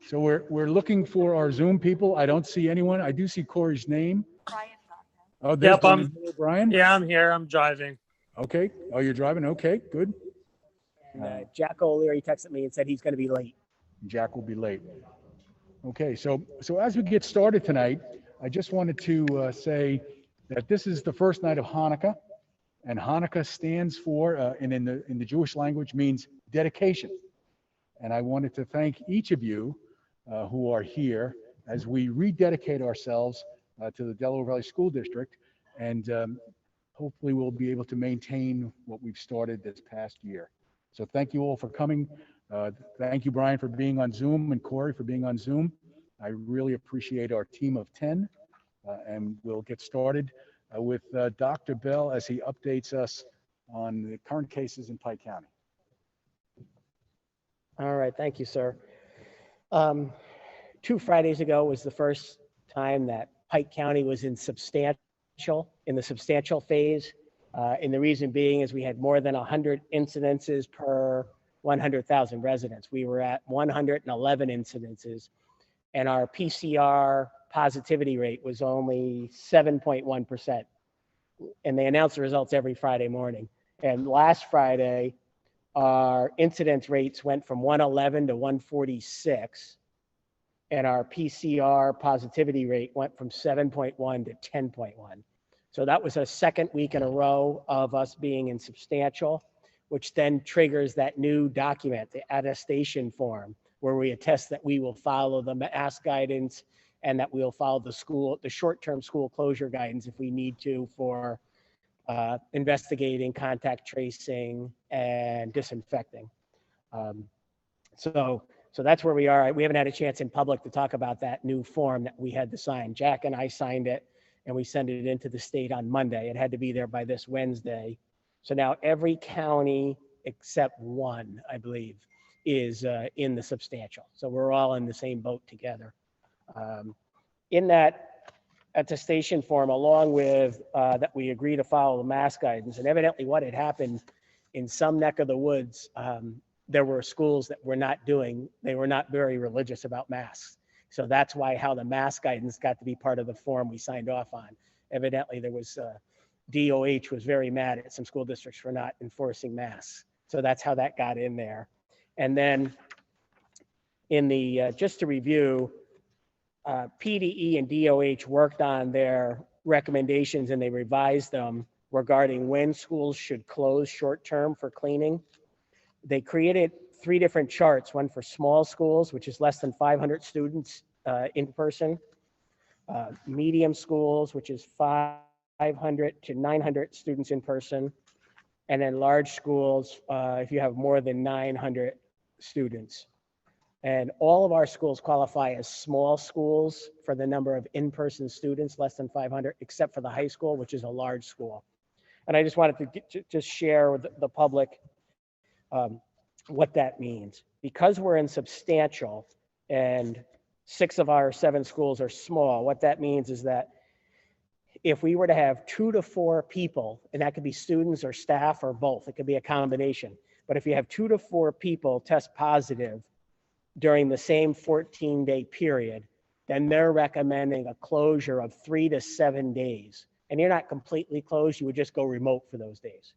So we're looking for our Zoom people. I don't see anyone. I do see Corey's name. Oh, there's Yep, Brian. yeah, I'm here. I'm driving. Okay. Oh, you're driving. Okay, good. And Jack O'Leary texted me and said he's going to be late. Jack will be late. Okay, so as we get started tonight, I just wanted to say that this is the first night of Hanukkah, and Hanukkah stands for, and in the Jewish language means dedication. And I wanted to thank each of you who are here as we rededicate ourselves to the Delaware Valley School District, and hopefully we'll be able to maintain what we've started this past year. So thank you all for coming. Thank you, Brian, for being on Zoom, and Corey for being on Zoom. I really appreciate our team of 10, and we'll get started with Dr. Bell as he updates us on the current cases in Pike County. All right, thank you, sir. 2 Fridays ago was the first time that Pike County was in the substantial phase. And the reason being is we had more than 100 incidences per 100,000 residents. We were at 111 incidences, and our PCR positivity rate was only 7.1%. And they announce the results every Friday morning. And last Friday, our incidence rates went from 111 to 146, and our PCR positivity rate went from 7.1 to 10.1. So that was a second week in a row of us being in substantial, which then triggers that new document, the attestation form, where we attest that we will follow the mask guidance and that we'll follow the short-term school closure guidance if we need to for investigating, contact tracing, and disinfecting. So that's where we are. We haven't had a chance in public to talk about that new form that we had to sign. Jack and I signed it, and we sent it into the state on Monday. It had to be there by this Wednesday. So now every county except one, I believe, is in the substantial. So we're all in the same boat together. In that attestation form, along with that we agree to follow the mask guidance, and evidently what had happened in some neck of the woods, there were schools that were not very religious about masks. So that's why how the mask guidance got to be part of the form we signed off on. Evidently there was, DOH was very mad at some school districts for not enforcing masks. So that's how that got in there. And then in the, just to review, PDE and DOH worked on their recommendations and they revised them regarding when schools should close short-term for cleaning. They created 3 different charts, one for small schools, which is less than 500 students in person, medium schools, which is 500 to 900 students in person, and then large schools, if you have more than 900 students. And all of our schools qualify as small schools for the number of in-person students, less than 500, except for the high school, which is a large school. And I just wanted to just share with the public what that means. Because we're in substantial and 6 of our 7 schools are small, what that means is that if we were to have 2 to 4 people, and that could be students or staff or both, it could be a combination. But if you have 2 to 4 people test positive during the same 14-day period, then they're recommending a closure of 3 to 7 days. And you're not completely closed, you would just go remote for those days.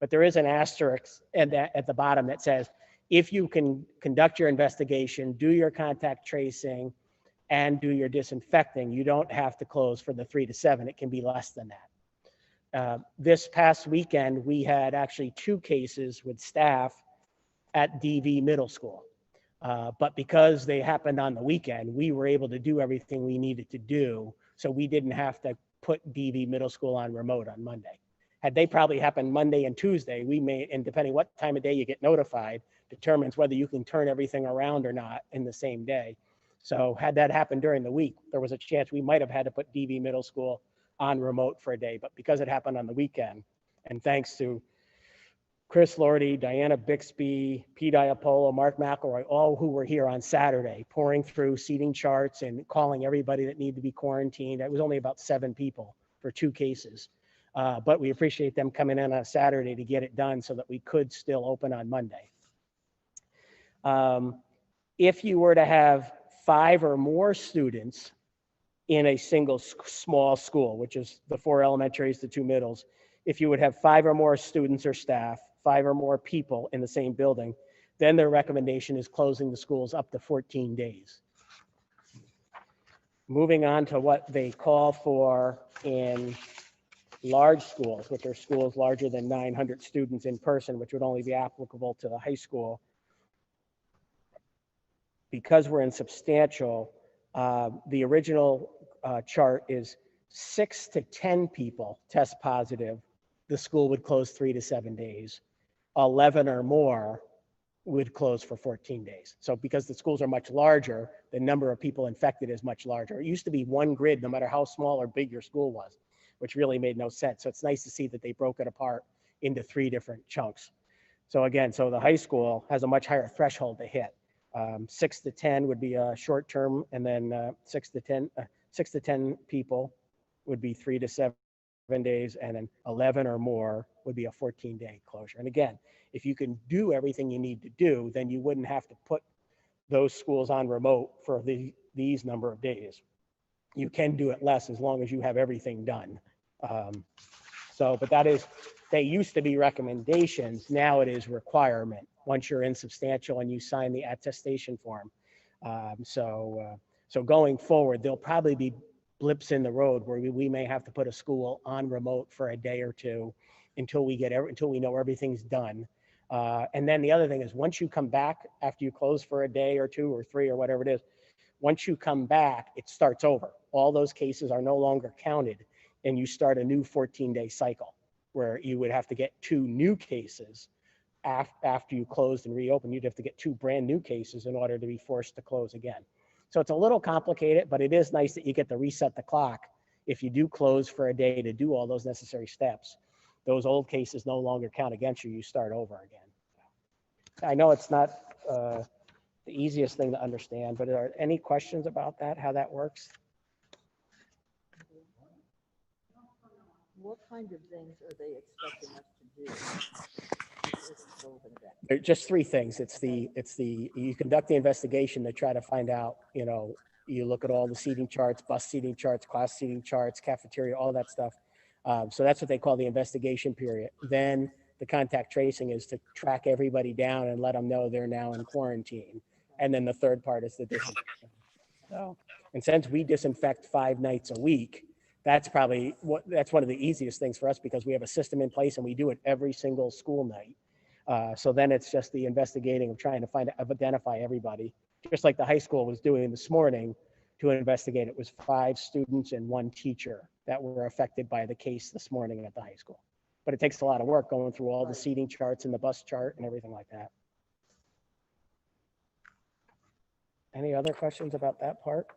But there is an asterisk at the bottom that says, if you can conduct your investigation, do your contact tracing, and do your disinfecting, you don't have to close for the 3 to 7. It can be less than that. This past weekend, we had actually 2 cases with staff at DV Middle School. But because they happened on the weekend, we were able to do everything we needed to do. So we didn't have to put DV Middle School on remote on Monday. Had they probably happened Monday and Tuesday, we may, and depending what time of day you get notified, determines whether you can turn everything around or not in the same day. So had that happened during the week, there was a chance we might have had to put DV Middle School on remote for a day, but because it happened on the weekend, and thanks to Chris Lordy, Diana Bixby, Pete Iapolo, Mark McElroy, all who were here on Saturday, pouring through seating charts and calling everybody that needed to be quarantined. It was only about 7 people for 2 cases. But we appreciate them coming in on Saturday to get it done so that we could still open on Monday. If you were to have 5 or more students in a single small school, which is the 4 elementaries, the 2 middles. If you would have 5 or more students or staff, 5 or more people in the same building, then their recommendation is closing the schools up to 14 days. Moving on to what they call for in large schools, which are schools larger than 900 students in person, which would only be applicable to the high school. Because we're in substantial, the original chart is 6 to 10 people test positive, the school would close 3 to 7 days. 11 or more would close for 14 days. So because the schools are much larger, the number of people infected is much larger. It used to be one grid, no matter how small or big your school was, which really made no sense. So it's nice to see that they broke it apart into 3 different chunks. So again, so the high school has a much higher threshold to hit. 6 to 10 would be a short term, and then 6 to 10 people would be 3 to 7 days, and then 11 or more would be a 14-day closure. And again, if you can do everything you need to do, then you wouldn't have to put those schools on remote for these number of days. You can do it less as long as you have everything done. But that is, they used to be recommendations. Now it is requirement once you're insubstantial and you sign the attestation form. So going forward, there'll probably be blips in the road where we may have to put a school on remote for a day or two until we know everything's done. And then the other thing is, once you come back after you close for a day or 2 or 3 or whatever it is, once you come back, it starts over. All those cases are no longer counted, and you start a new 14-day cycle where you would have to get 2 new cases after you closed and reopened. You'd have to get 2 brand new cases in order to be forced to close again. So it's a little complicated, but it is nice that you get to reset the clock. If you do close for a day to do all those necessary steps, those old cases no longer count against you. You start over again. I know it's not the easiest thing to understand, but are any questions about that, how that works? What kind of things are they expecting us to do? Just 3 things. You conduct the investigation to try to find out, you look at all the seating charts, bus seating charts, class seating charts, cafeteria, all that stuff. So that's what they call the investigation period. Then the contact tracing is to track everybody down and let them know they're now in quarantine. And then the third part is the disinfection. So, and since we disinfect 5 nights a week, that's one of the easiest things for us, because we have a system in place and we do it every single school night. So then it's just the investigating of trying to identify everybody, just like the high school was doing this morning to investigate. It was 5 students and 1 teacher that were affected by the case this morning at the high school. But it takes a lot of work going through all the seating charts and the bus chart and everything like that. Any other questions about that part?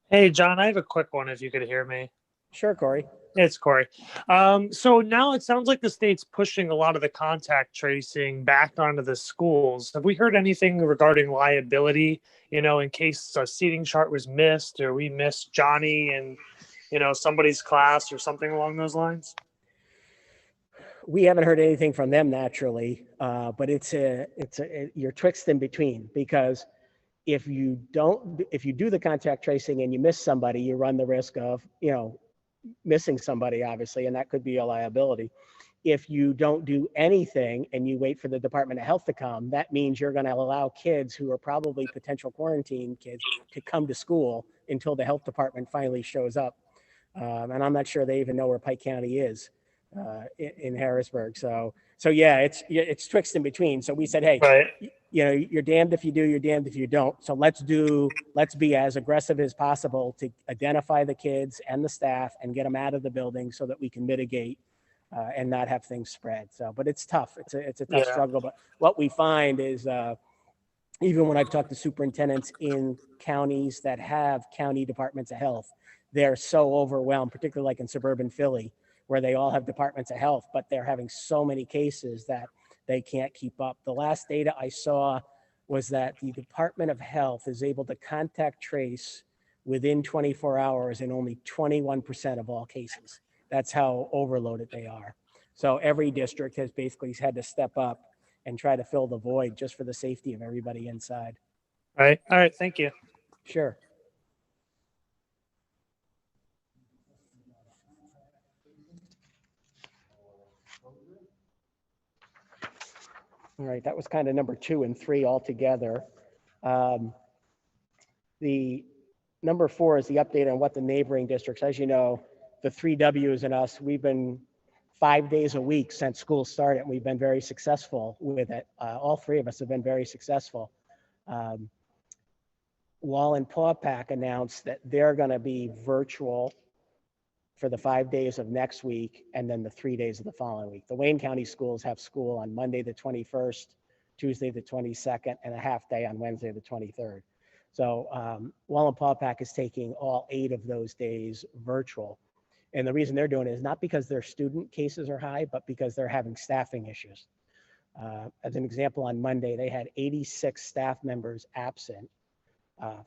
Hey, John, I have a quick one if you could hear me. Sure, Corey. It's Corey. So now it sounds like the state's pushing a lot of the contact tracing back onto the schools. Have we heard anything regarding liability, in case a seating chart was missed, or we missed Johnny in, somebody's class or something along those lines? We haven't heard anything from them naturally, but you're twixt in between, because if you do the contact tracing and you miss somebody, you run the risk of, missing somebody, obviously, and that could be a liability. If you don't do anything and you wait for the Department of Health to come, that means you're going to allow kids who are probably potential quarantine kids to come to school until the health department finally shows up. And I'm not sure they even know where Pike County is in Harrisburg. So yeah, it's twixt in between. So we said, hey, right, you're damned if you do, you're damned if you don't. So let's be as aggressive as possible to identify the kids and the staff and get them out of the building so that we can mitigate and not have things spread. So, but it's tough. It's a tough struggle. But what we find is even when I've talked to superintendents in counties that have county departments of health, they're so overwhelmed, particularly like in suburban Philly, where they all have departments of health, but they're having so many cases that they can't keep up. The last data I saw was that the Department of Health is able to contact trace within 24 hours in only 21% of all cases. That's how overloaded they are. So every district has basically had to step up and try to fill the void just for the safety of everybody inside. All right. Thank you. Sure. All right, that was kind of number 2 and 3 altogether. The number 4 is the update on what the neighboring districts. As you know, the 3 Ws and us, we've been 5 days a week since school started, and we've been very successful with it. All 3 of us have been very successful. Wall and Pawpack announced that they're going to be virtual for the 5 days of next week and then the 3 days of the following week. The Wayne County schools have school on Monday the 21st, Tuesday the 22nd, and a half day on Wednesday the 23rd. So Wall and Pawpack is taking all 8 of those days virtual. And the reason they're doing it is not because their student cases are high, but because they're having staffing issues. As an example, on Monday, they had 86 staff members absent.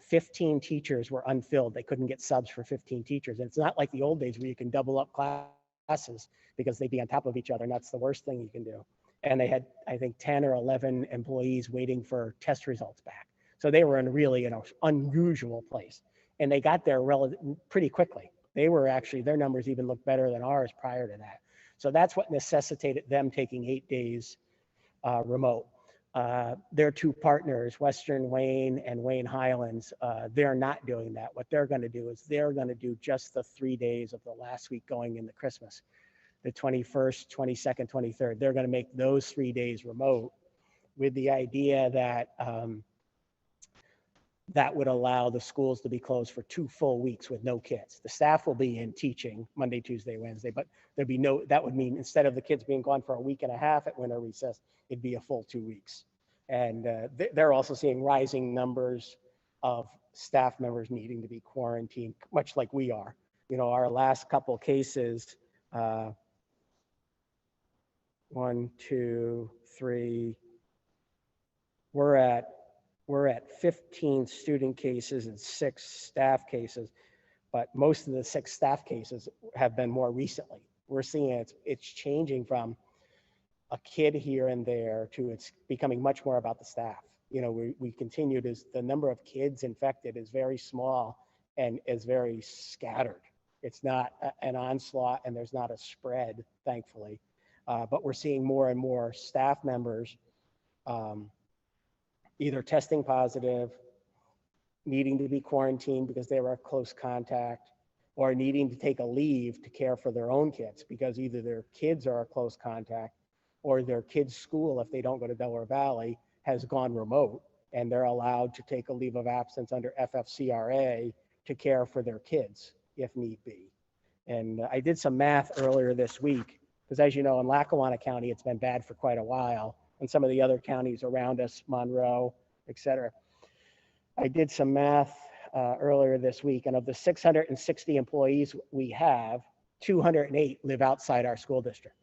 15 teachers were unfilled. They couldn't get subs for 15 teachers. And it's not like the old days where you can double up classes because they'd be on top of each other, and that's the worst thing you can do. And they had, I think, 10 or 11 employees waiting for test results back. So they were in really an unusual place. And they got there pretty quickly. They were actually, their numbers even looked better than ours prior to that. So that's what necessitated them taking 8 days remote. Their 2 partners, Western Wayne and Wayne Highlands, they're not doing that. What they're going to do is they're going to do just the 3 days of the last week going into Christmas, the 21st, 22nd, 23rd. They're going to make those 3 days remote with the idea that that would allow the schools to be closed for 2 full weeks with no kids. The staff will be in teaching Monday, Tuesday, Wednesday, but there'd be no, that would mean instead of the kids being gone for a week and a half at winter recess, it'd be a full 2 weeks. And they're also seeing rising numbers of staff members needing to be quarantined, much like we are. You know, our last couple cases, 1, 2, 3, we're at 15 student cases and 6 staff cases, but most of the 6 staff cases have been more recently. We're seeing it's changing from a kid here and there to it's becoming much more about the staff. You know, we continue to, the number of kids infected is very small and is very scattered. It's not an onslaught and there's not a spread, thankfully. But we're seeing more and more staff members either testing positive, needing to be quarantined because they were a close contact, or needing to take a leave to care for their own kids because either their kids are a close contact or their kids' school, if they don't go to Delaware Valley, has gone remote and they're allowed to take a leave of absence under FFCRA to care for their kids if need be. And I did some math earlier this week because, as you know, in Lackawanna County, it's been bad for quite a while. And some of the other counties around us, Monroe, et cetera. I did some math earlier this week, and of the 660 employees we have, 208 live outside our school district.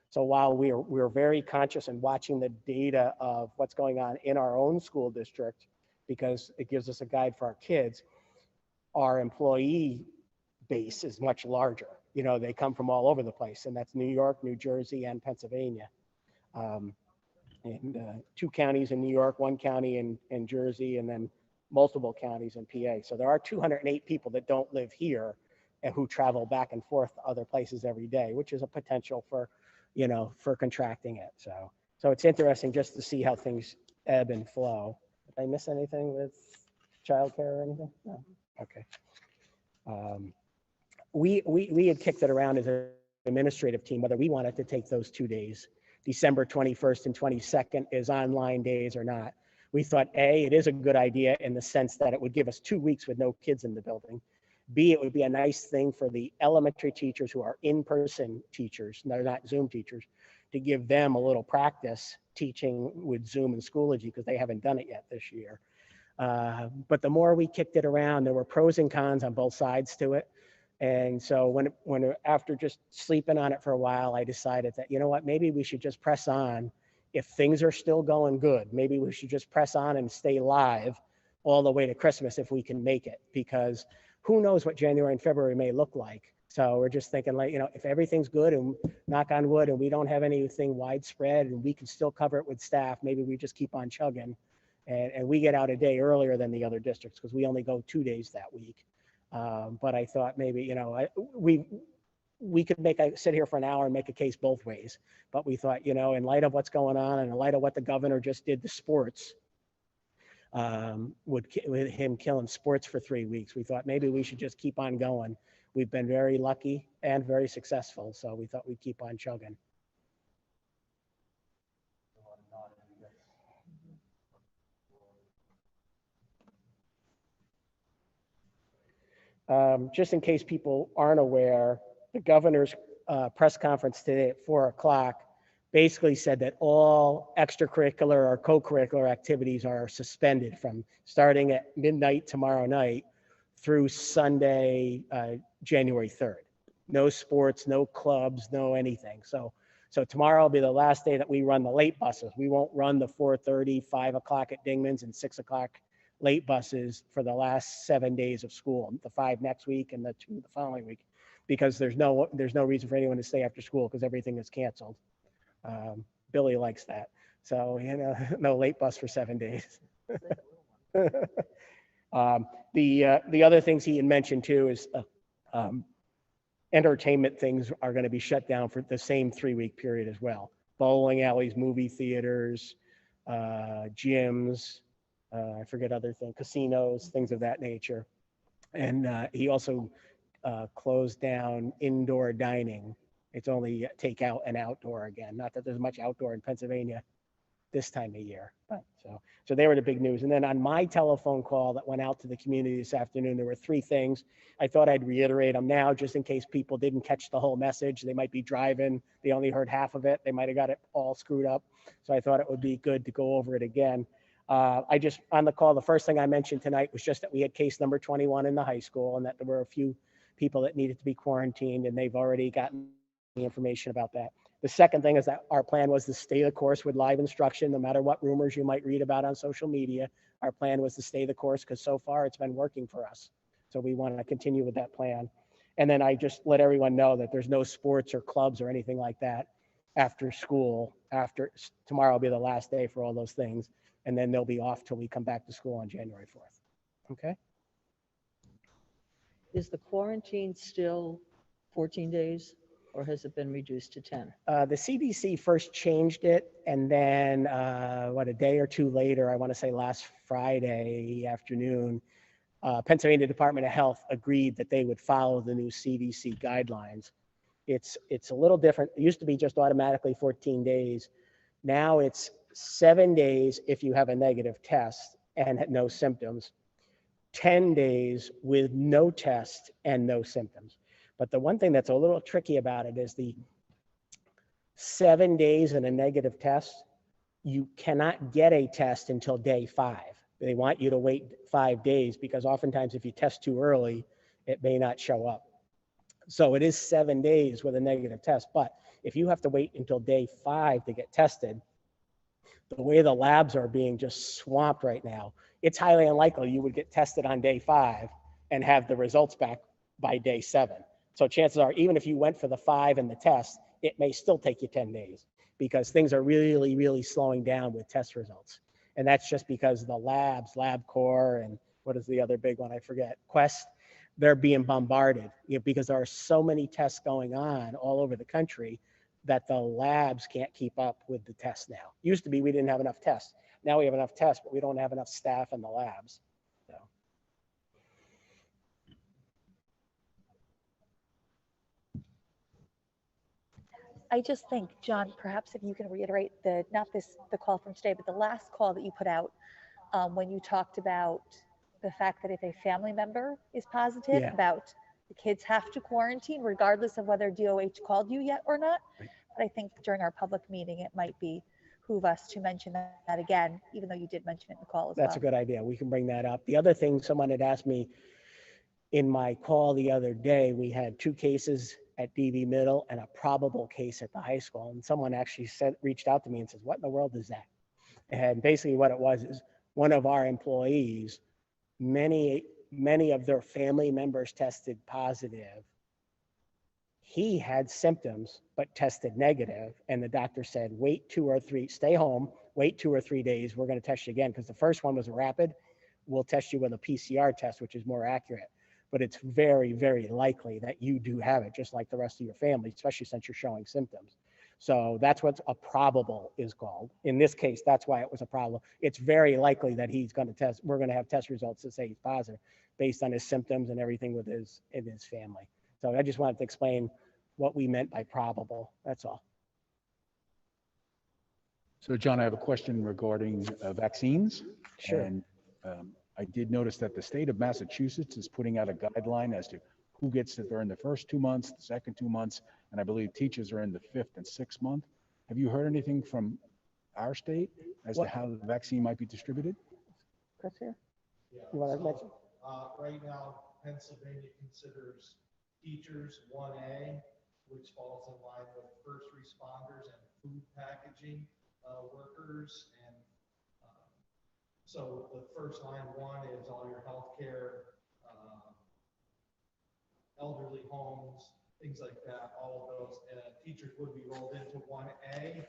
So while we're very conscious and watching the data of what's going on in our own school district, because it gives us a guide for our kids, our employee base is much larger. You know, they come from all over the place, and that's New York, New Jersey, and Pennsylvania. And 2 counties in New York, 1 county in Jersey, and then multiple counties in PA. So there are 208 people that don't live here and who travel back and forth to other places every day, which is a potential for, you know, for contracting it. So it's interesting just to see how things ebb and flow. Did I miss anything with childcare or anything? No. Okay. We had kicked it around as an administrative team, whether we wanted to take those 2 days, December 21st and 22nd is online days or not. We thought, A, it is a good idea in the sense that it would give us 2 weeks with no kids in the building. B, it would be a nice thing for the elementary teachers who are in-person teachers, they're not Zoom teachers, to give them a little practice teaching with Zoom and Schoology because they haven't done it yet this year. But the more we kicked it around, there were pros and cons on both sides to it. And so when after just sleeping on it for a while, I decided that, you know what, maybe we should just press on. If things are still going good, maybe we should just press on and stay live all the way to Christmas if we can make it, because who knows what January and February may look like. So we're just thinking, like, you know, if everything's good and knock on wood and we don't have anything widespread and we can still cover it with staff, maybe we just keep on chugging And we get out a day earlier than the other districts because we only go 2 days that week. But I thought maybe, we could sit here for an hour and make a case both ways. But we thought, in light of what's going on and in light of what the governor just did to sports, with him killing sports for 3 weeks, we thought maybe we should just keep on going. We've been very lucky and very successful, so we thought we'd keep on chugging. Just in case people aren't aware, the governor's press conference today at 4:00 basically said that all extracurricular or co-curricular activities are suspended from starting at midnight tomorrow night through Sunday, January 3rd. No sports, no clubs, no anything. So tomorrow will be the last day that we run the late buses. We won't run the 4:30, 5 o'clock at Dingman's and 6 o'clock late buses for the last 7 days of school, the 5 next week and the 2 the following week, because there's no reason for anyone to stay after school because everything is canceled. Billy likes that. So, no late bus for 7 days. The other things he had mentioned too is entertainment things are going to be shut down for the same 3-week period as well. Bowling alleys, movie theaters, gyms, I forget other things, casinos, things of that nature. And he also closed down indoor dining. It's only takeout and outdoor again. Not that there's much outdoor in Pennsylvania this time of year, but so they were the big news. And then on my telephone call that went out to the community this afternoon, there were 3 things. I thought I'd reiterate them now, just in case people didn't catch the whole message. They might be driving, they only heard half of it. They might've got it all screwed up. So I thought it would be good to go over it again. On the call, the first thing I mentioned tonight was just that we had case number 21 in the high school and that there were a few people that needed to be quarantined, and they've already gotten the information about that. The second thing is that our plan was to stay the course with live instruction, no matter what rumors you might read about on social media. Our plan was to stay the course because so far it's been working for us. So we want to continue with that plan. And then I just let everyone know that there's no sports or clubs or anything like that after school. After tomorrow will be the last day for all those things. And then they'll be off till we come back to school on January 4th. Okay. Is the quarantine still 14 days or has it been reduced to 10? The CDC first changed it, and then a day or two later, I want to say last Friday afternoon, Pennsylvania Department of Health agreed that they would follow the new CDC guidelines. It's a little different. It used to be just automatically 14 days. Now it's 7 days if you have a negative test and had no symptoms, 10 days with no test and no symptoms. But the one thing that's a little tricky about it is the 7 days and a negative test, you cannot get a test until day 5. They want you to wait 5 days because oftentimes if you test too early, it may not show up. So it is 7 days with a negative test. But if you have to wait until day 5 to get tested, the way the labs are being just swamped right now, it's highly unlikely you would get tested on day 5 and have the results back by day 7. So chances are, even if you went for the 5 and the test, it may still take you 10 days because things are really, really slowing down with test results. And that's just because the labs, LabCorp, and what is the other big one? I forget, Quest, they're being bombarded because there are so many tests going on all over the country that the labs can't keep up with the tests now. Used to be we didn't have enough tests. Now we have enough tests, but we don't have enough staff in the labs. So. I just think, John, perhaps if you can reiterate the call from today, but the last call that you put out when you talked about the fact that if a family member is positive, Yeah. about the kids have to quarantine regardless of whether DOH called you yet or not. Right. But I think during our public meeting, it might behoove us to mention that again, even though you did mention it in the call as well. That's a good idea. We can bring that up. The other thing someone had asked me in my call the other day, we had 2 cases at DV Middle and a probable case at the high school. And someone actually reached out to me and says, what in the world is that? And basically what it was is one of our employees, many of their family members tested positive. He had symptoms, but tested negative. And the doctor said, wait 2 or 3, stay home, wait 2 or 3 days, we're going to test you again, because the first one was rapid. We'll test you with a PCR test, which is more accurate. But it's very, very likely that you do have it, just like the rest of your family, especially since you're showing symptoms. So that's what a probable is called. In this case, that's why it was a problem. It's very likely that he's going to test, we're going to have test results that say he's positive based on his symptoms and everything with his family. So I just wanted to explain what we meant by probable. That's all. So John, I have a question regarding vaccines. Sure. And I did notice that the state of Massachusetts is putting out a guideline as to who gets it during the first 2 months, the second 2 months, and I believe teachers are in the 5th and 6th month. Have you heard anything from our state as to how the vaccine might be distributed? Chris here? Yeah, You want to so, mention? right now, Pennsylvania considers teachers 1A, which falls in line with first responders and food packaging workers. And so the first line 1 is all your healthcare, elderly homes, things like that. All of those teachers would be rolled into 1A,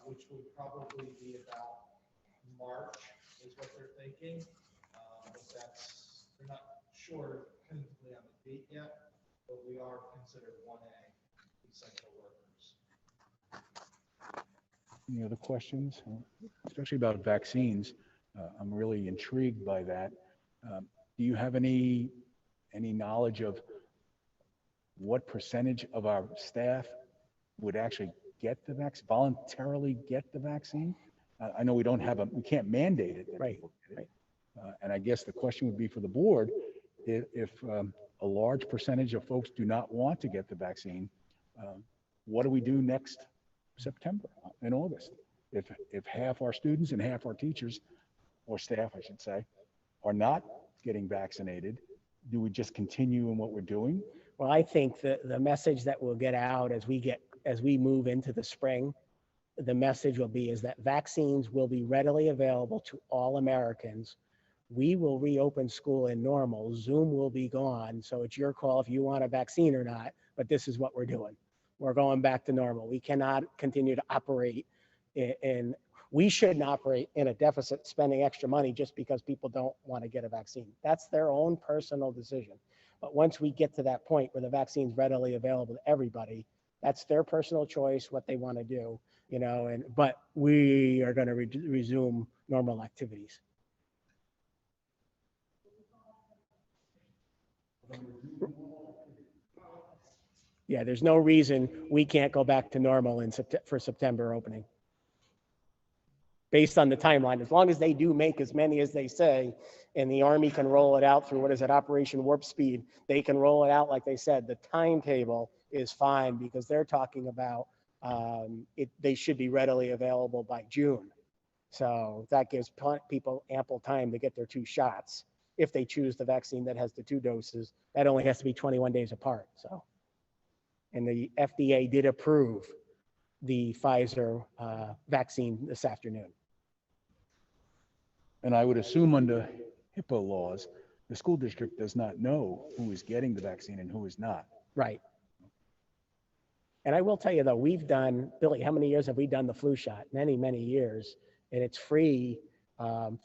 which would probably be about March is what they're thinking. But they're not sure definitively on the date yet, but we are considered 1A essential workers. Any other questions, especially about vaccines? I'm really intrigued by that. Do you have any knowledge of what percentage of our staff would actually get the vaccine, voluntarily get the vaccine? I know we can't mandate it. That Right, people get it. right. And I guess the question would be for the board, if a large percentage of folks do not want to get the vaccine, what do we do next September and August? If half our students and half our teachers, or staff, I should say, are not getting vaccinated, do we just continue in what we're doing? Well, I think the message that will get out as we move into the spring, the message will be is that vaccines will be readily available to all Americans. We will reopen school in normal. Zoom will be gone. So it's your call if you want a vaccine or not, but this is what we're doing. We're going back to normal. We cannot continue to operate we shouldn't operate in a deficit spending extra money just because people don't want to get a vaccine. That's their own personal decision. But once we get to that point where the vaccine's readily available to everybody, that's their personal choice, what they want to do, but we are going to resume normal activities. Yeah, there's no reason we can't go back to normal for September opening. Based on the timeline, as long as they do make as many as they say, and the Army can roll it out through Operation Warp Speed, they can roll it out like they said. The timetable is fine because they're talking about they should be readily available by June. So that gives people ample time to get their 2 shots. If they choose the vaccine that has the 2 doses, that only has to be 21 days apart. So, and the FDA did approve the Pfizer vaccine this afternoon. And I would assume under HIPAA laws, the school district does not know who is getting the vaccine and who is not. Right. And I will tell you though, Billy, how many years have we done the flu shot? Many, many years. And it's free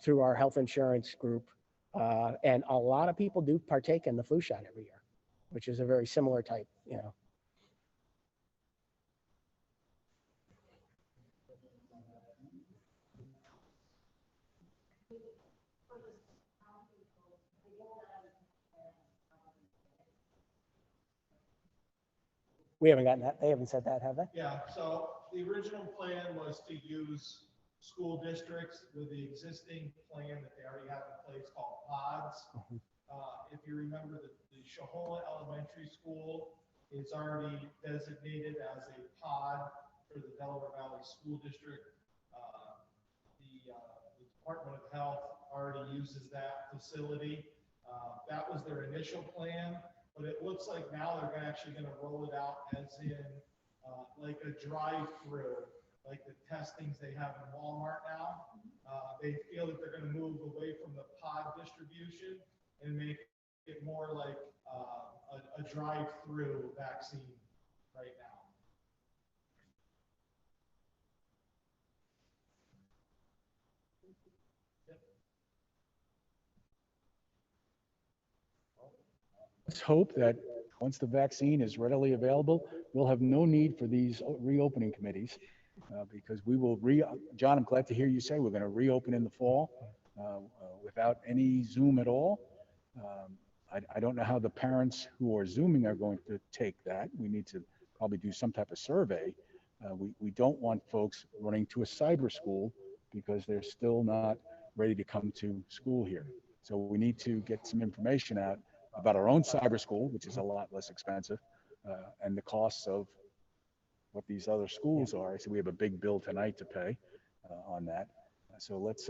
through our health insurance group. And a lot of people do partake in the flu shot every year, which is a very similar type, We haven't gotten that. They haven't said that, have they? Yeah, so the original plan was to use school districts with the existing plan that they already have in place called pods. If you remember, the Shahola Elementary School is already designated as a pod for the Delaware Valley School District. The Department of Health already uses that facility. That was their initial plan. But it looks like now they're actually going to roll it out as in like a drive-through, like the testings they have in Walmart now. They feel that they're going to move away from the pod distribution and make it more like a drive-through vaccine right now. let's hope that once the vaccine is readily available, we'll have no need for these reopening committees because we will John, I'm glad to hear you say we're going to reopen in the fall without any Zoom at all. I don't know how the parents who are Zooming are going to take that. We need to probably do some type of survey. We don't want folks running to a cyber school because they're still not ready to come to school here. So we need to get some information out about our own cyber school, which is a lot less expensive, and the costs of what these other schools are. So we have a big bill tonight to pay on that. So let's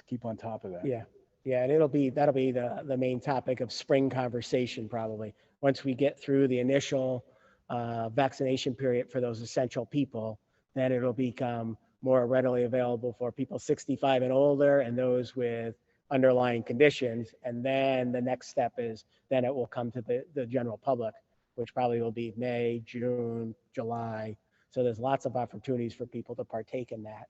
keep on top of that. Yeah, yeah, and that'll be the main topic of spring conversation probably. Once we get through the initial vaccination period for those essential people, then it'll become more readily available for people 65 and older and those with underlying conditions. And then the next step is then it will come to the general public, which probably will be May, June, July. So there's lots of opportunities for people to partake in that.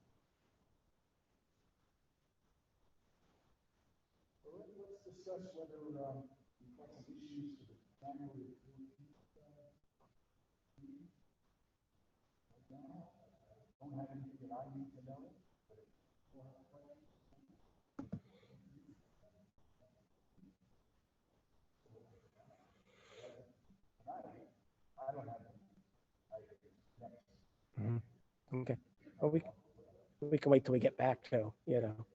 Let's discuss whether we have some issues to the January 14th meeting. I don't have anything that I need to know, but if you have questions. I don't have any. Okay. Well, we can wait till we get back to, you know.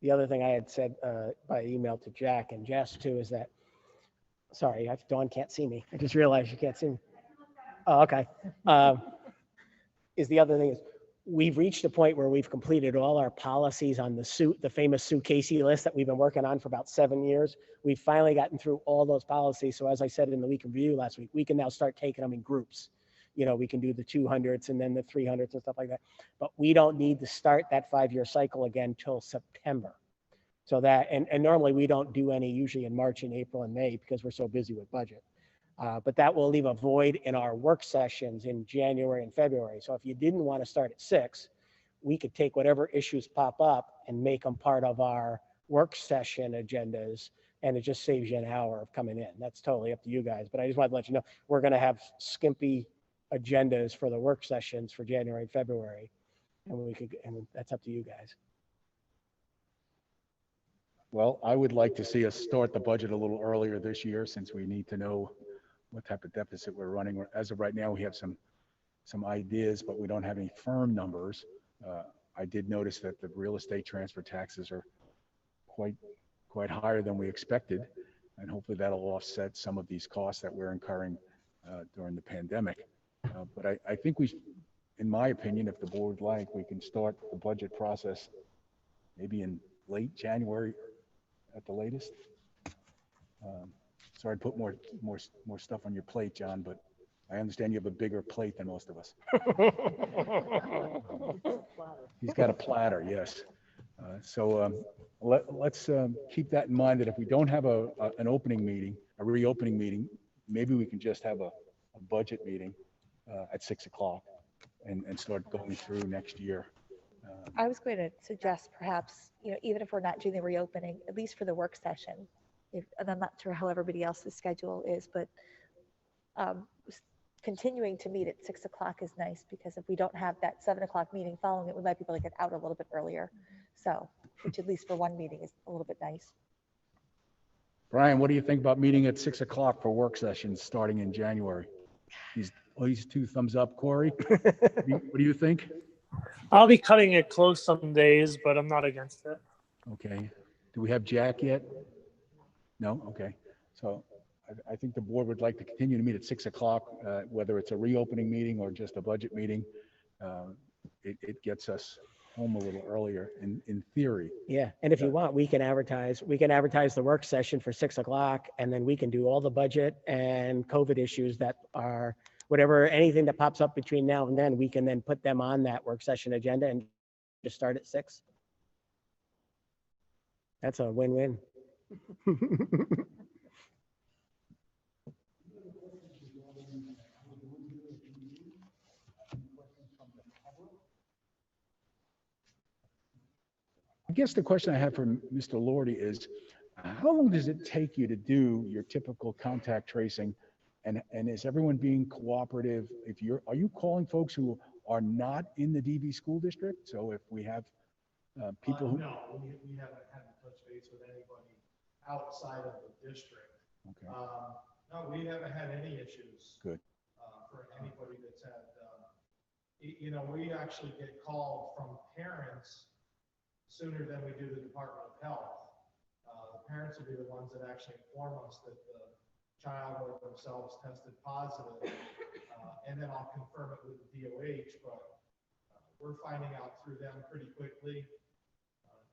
The other thing I had said by email to Jack and Jess too is that, sorry, Dawn can't see me. I just realized you can't see me. Oh, okay. Is the other thing is we've reached a point where we've completed all our policies on the famous Sue Casey list that we've been working on for about 7 years. We've finally gotten through all those policies. So as I said in the week review last week, we can now start taking them in groups. You know, we can do the 200s and then the 300s and stuff like that. But we don't need to start that 5-year cycle again till September. So that, and normally we don't do any usually in March and April and May because we're so busy with budget. But that will leave a void in our work sessions in January and February. So if you didn't want to start at 6, we could take whatever issues pop up and make them part of our work session agendas. And it just saves you an hour of coming in. That's totally up to you guys. But I just wanted to let you know, we're going to have skimpy agendas for the work sessions for January and February. And that's up to you guys. Well, I would like to see us start the budget a little earlier this year since we need to know what type of deficit we're running. As of right now, we have some ideas, but we don't have any firm numbers. I did notice that the real estate transfer taxes are quite higher than we expected, and hopefully that'll offset some of these costs that we're incurring during the pandemic. But I think in my opinion, if the board would like, we can start the budget process maybe in late January at the latest. Sorry to put more stuff on your plate, John, but I understand you have a bigger plate than most of us. He's got a platter, yes. So let's keep that in mind, that if we don't have a reopening meeting, maybe we can just have a budget meeting at 6 o'clock and start going through next year. I was going to suggest perhaps, even if we're not doing the reopening, at least for the work session, and I'm not sure how everybody else's schedule is, but continuing to meet at 6 o'clock is nice, because if we don't have that 7 o'clock meeting following it, we might be able to get out a little bit earlier. So, which at least for one meeting is a little bit nice. Brian, what do you think about meeting at 6 o'clock for work sessions starting in January? These 2 thumbs up. Corey, what do you think? I'll be cutting it close some days, but I'm not against it. Okay. Do we have Jack yet? No? Okay. So I think the board would like to continue to meet at 6 o'clock, whether it's a reopening meeting or just a budget meeting. It gets us home a little earlier in theory. Yeah. And if you want, we can advertise the work session for 6 o'clock, and then we can do all the budget and COVID issues that are anything that pops up between now and then, we can then put them on that work session agenda and just start at 6. That's a win-win. guess the question I have for Mr. Lordy is, how long does it take you to do your typical contact tracing? And is everyone being cooperative? Are you calling folks who are not in the DV school district? So if we have people who. No, we haven't had to touch base with anybody outside of the district. Okay, No, we haven't had any issues. Good. For anybody that's had, we actually get called from parents sooner than we do the Department of Health. The parents will be the ones that actually inform us that the child or themselves tested positive, and then I'll confirm it with the DOH, but we're finding out through them pretty quickly,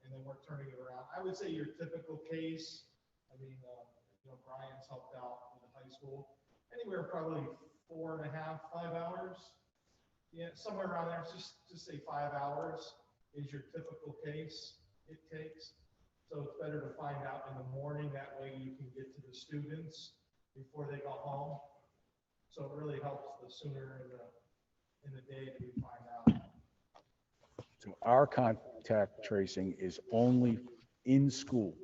and then we're turning it around. I would say your typical case, Brian's helped out in the high school, anywhere probably 4.5, 5 hours. Yeah, somewhere around there, just say 5 hours is your typical case it takes. So it's better to find out in the morning, that way you can get to the students before they go home. So it really helps the sooner in the day that we find out. so our contact tracing is only in school,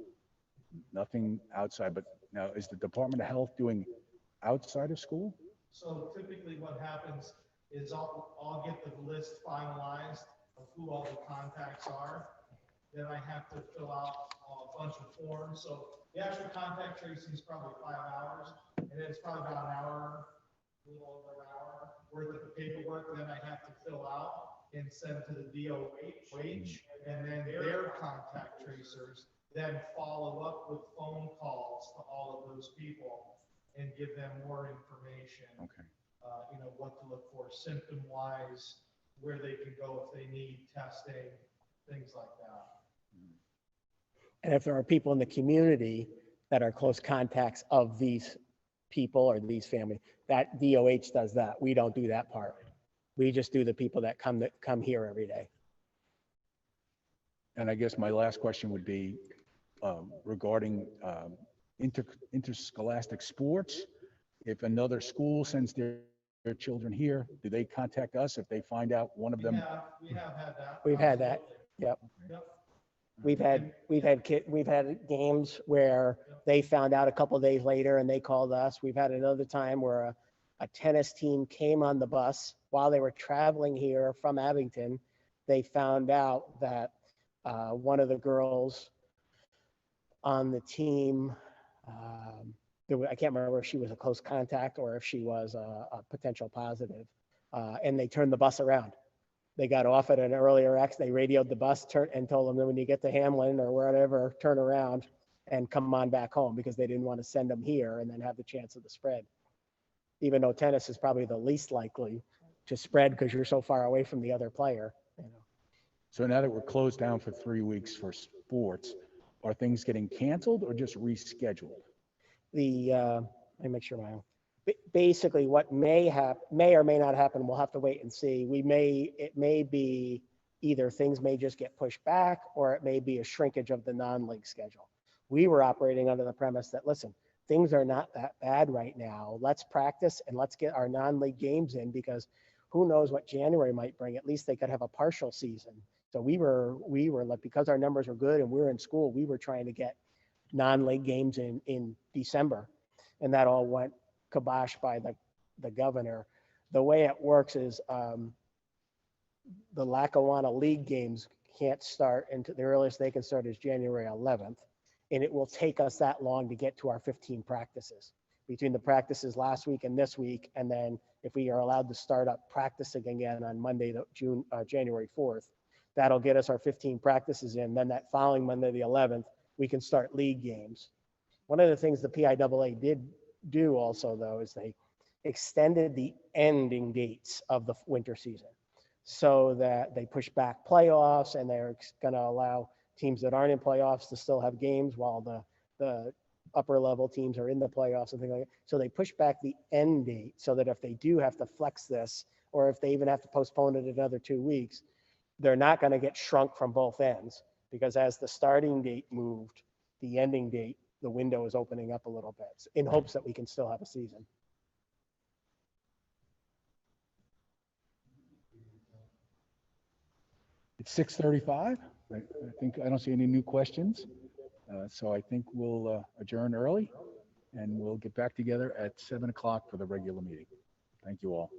nothing outside. But now, is the Department of Health doing outside of school? So typically what happens is I'll get the list finalized of who all the contacts are. Then I have to fill out a bunch of forms. So the actual contact tracing is probably 5 hours, and then it's probably about an hour, a little over an hour worth of the paperwork. Then I have to fill out and send to the DOH, and then their contact tracers then follow up with phone calls to all of those people and give them more information. Okay. What to look for symptom-wise, where they can go if they need testing, things like that. And if there are people in the community that are close contacts of these people or these families, that DOH does that. We don't do that part. We just do the people that come here every day. And I guess my last question would be regarding interscholastic sports. If another school sends their children here, do they contact us if they find out one of them? We have had that. We've had that. Yep. Yep. We've had games where they found out a couple of days later and they called us. We've had another time where a tennis team came on the bus while they were traveling here from Abington. They found out that one of the girls on the team, I can't remember if she was a close contact or if she was a potential positive, and they turned the bus around. They got off at an earlier they radioed the bus and told them that when you get to Hamlin or wherever, turn around and come on back home, because they didn't want to send them here and then have the chance of the spread. Even though tennis is probably the least likely to spread because you're so far away from the other player. So now that we're closed down for 3 weeks for sports, are things getting canceled or just rescheduled? Let me make sure basically what may or may not happen, we'll have to wait and see. It may be either things may just get pushed back, or it may be a shrinkage of the non-league schedule. We were operating under the premise that, listen, things are not that bad right now. Let's practice and let's get our non-league games in, because who knows what January might bring. At least they could have a partial season. So we were like, because our numbers were good and we were in school, we were trying to get non-league games in December, and that all went kibosh by the governor. The way it works is the Lackawanna League games can't start until the earliest they can start is January 11th, and it will take us that long to get to our 15 practices between the practices last week and this week. And then if we are allowed to start up practicing again on Monday, January 4th, that'll get us our 15 practices in. Then that following Monday, the 11th, we can start league games. One of the things the PIAA did do also, though, is they extended the ending dates of the winter season, so that they push back playoffs, and they're going to allow teams that aren't in playoffs to still have games while the upper level teams are in the playoffs and things like that. So they push back the end date so that if they do have to flex this, or if they even have to postpone it another 2 weeks, they're not going to get shrunk from both ends, because as the starting date moved, the ending date, the window is opening up a little bit in hopes that we can still have a season. It's 6:35. I think, I don't see any new questions. So I think we'll adjourn early and we'll get back together at 7 o'clock for the regular meeting. Thank you all.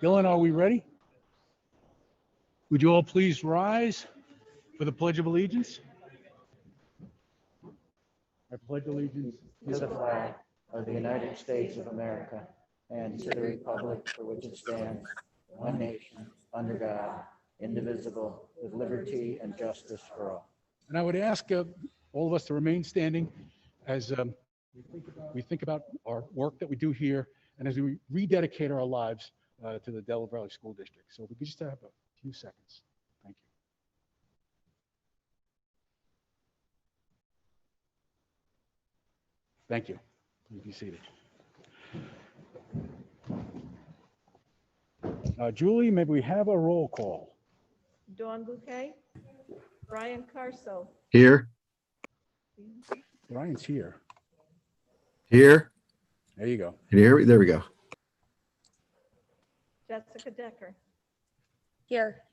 Dylan, are we ready? Would you all please rise for the Pledge of Allegiance? I pledge allegiance To the flag of the United States of America and to the republic for which it stands, one nation, under God, indivisible, with liberty and justice for all. And I would ask all of us to remain standing as we think about our work that we do here and as we rededicate our lives to the Delaware Valley School District. So if we could just have a few seconds. Thank you. Thank you. Please be seated. Julie, maybe we have a roll call. Dawn Bouquet, Brian Carso, Here, Ryan's here. here, There you go. and here. There we go. Jessica Decker, Here.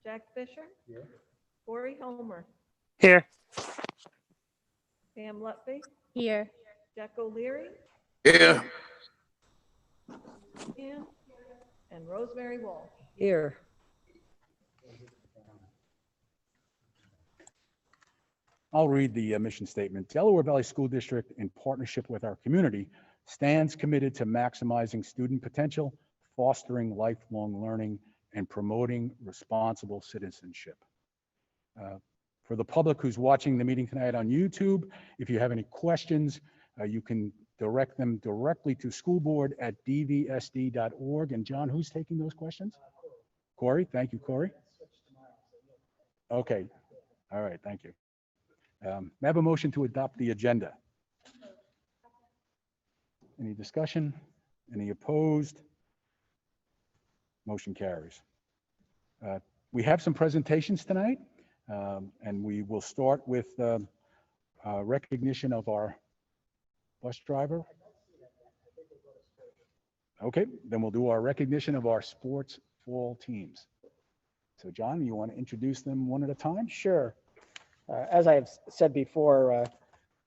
Jack Fisher. Here. Corey Homer, Here. Pam Lutby, Here. Jack O'Leary, Yeah. and Rosemary Wall. Here. I'll read the mission statement. Delaware Valley School District, in partnership with our community, stands committed to maximizing student potential, fostering lifelong learning, and promoting responsible citizenship. For the public who's watching the meeting tonight on YouTube, if you have any questions, you can direct them directly to schoolboard@dvsd.org. And John, who's taking those questions? Corey, thank you, Corey. Okay, all right, thank you. May I have a motion to adopt the agenda? Any discussion? Any opposed? Motion carries. We have some presentations tonight, and we will start with recognition of our bus driver. Okay, then we'll do our recognition of our sports fall teams. So John, you want to introduce them one at a time? Sure. As I have said before,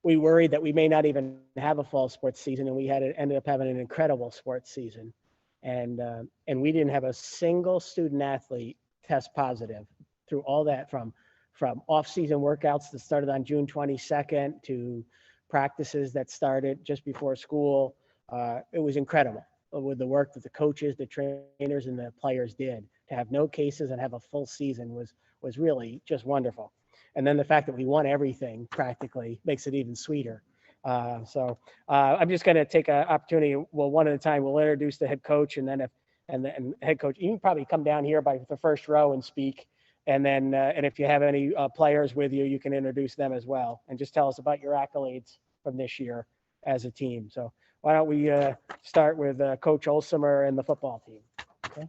we worried that we may not even have a fall sports season, and we ended up having an incredible sports season. And we didn't have a single student athlete test positive through all that, from off-season workouts that started on June 22nd to practices that started just before school. It was incredible with the work that the coaches, the trainers, and the players did. To have no cases and have a full season was really just wonderful. And then the fact that we won everything practically makes it even sweeter. So I'm just going to take an opportunity. Well, one at a time, we'll introduce the head coach, and then head coach, you can probably come down here by the first row and speak. And then, and if you have any players with you, you can introduce them as well, and just tell us about your accolades from this year as a team. So why don't we start with Coach Olsemer and the football team? Okay.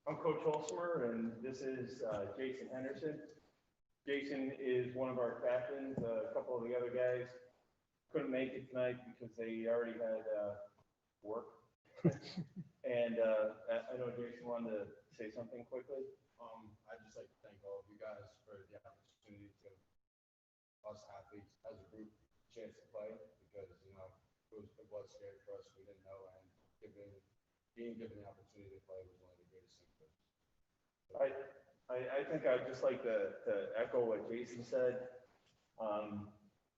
I'm Coach Olsemer, and this is Jason Henderson. Jason is one of our captains. A couple of the other guys couldn't make it tonight because they already had work. And I know Jason wanted to say something quickly. I'd just like to thank all of you guys for the opportunity to us athletes as a group chance to play, because it was scary for us. We didn't know, and being given the opportunity to play was one of the greatest things. I think I'd just like to echo what Jason said.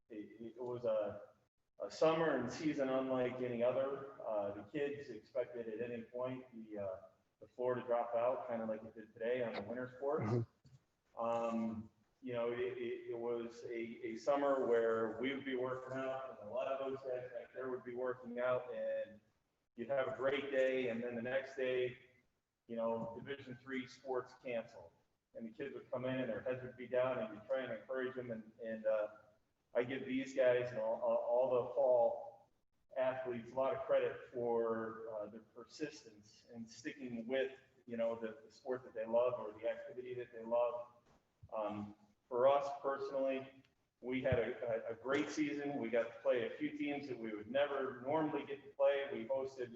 It was a summer and season unlike any other. The kids expected at any point the floor to drop out, kind of like it did today on the winter sports. It was a summer where we would be working out, and a lot of those guys back there would be working out, and you'd have a great day, and then the next day, Division III sports canceled, and the kids would come in and their heads would be down, and you'd try and encourage them. And I give these guys and all the fall athletes a lot of credit for their persistence and sticking with, the sport that they love or the activity that they love. For us personally, we had a great season. We got to play a few teams that we would never normally get to play. We hosted,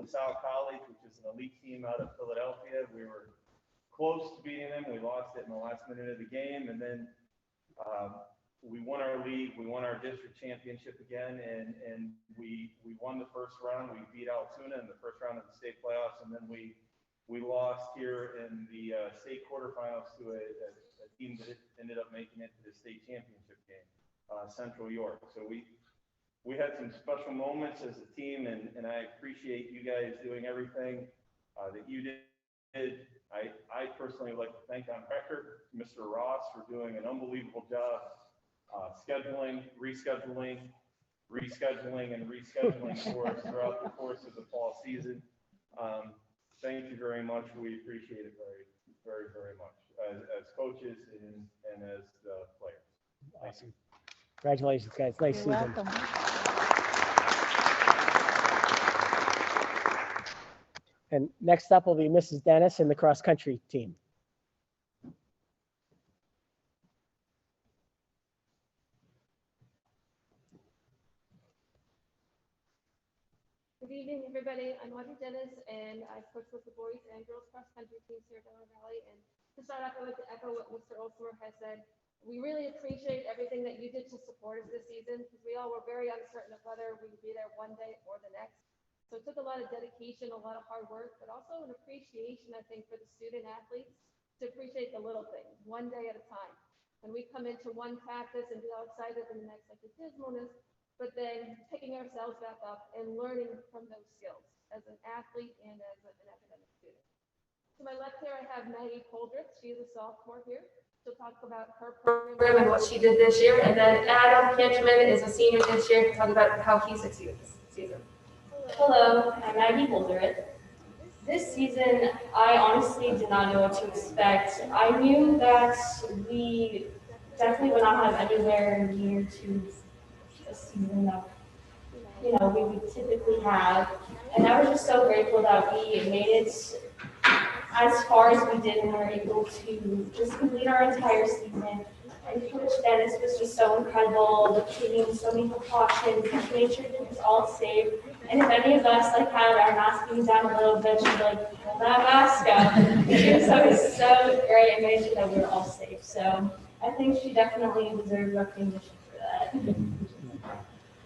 LaSalle College, which is an elite team out of Philadelphia. We were close to beating them. We lost it in the last minute of the game. And then We won our league, we won our district championship again, and we won the first round. We beat Altoona in the first round of the state playoffs, and then we lost here in the state quarterfinals to a team that ended up making it to the state championship game, Central York. So we had some special moments as a team, and I appreciate you guys doing everything that you did. I personally would like to thank on record Mr. Ross for doing an unbelievable job scheduling, rescheduling, and rescheduling for us throughout the course of the fall season. Thank you very much. We appreciate it very much as coaches and as players. Awesome. Congratulations, guys. Nice You're season. welcome. And next up will be Mrs. Dennis and the cross-country team. Good evening, everybody. I'm Audrey Dennis, and I coach with the boys and girls cross-country teams here at Delaware Valley. And to start off, I would like to echo what Mr. Olsmer has said. We really appreciate everything that you did to support us this season, because we all were very uncertain of whether we would be there one day or the next. So it took a lot of dedication, a lot of hard work, but also an appreciation, I think, for the student athletes to appreciate the little things, one day at a time. When we come into one practice and be all excited, and the next like the dismalness, but then picking ourselves back up and learning from those skills as an athlete and as an academic student. To my left here, I have Maggie Coldrick. She is a sophomore here. She'll talk about her program and what she did this year. And then Adam Kanchman is a senior this year to talk about how he succeeded this season. Hello, I'm Maggie Bolderett. This season, I honestly did not know what to expect. I knew that we definitely would not have anywhere near to a season that we would typically have, and I was just so grateful that we made it as far as we did and were able to just complete our entire season. And Coach Dennis was just so incredible, taking so many precautions, making sure he was all safe. And if any of us had our masking down a little bit, she'd be like, pull that mask up. She was always so great and made sure that we were all safe. So I think she definitely deserves recognition for that.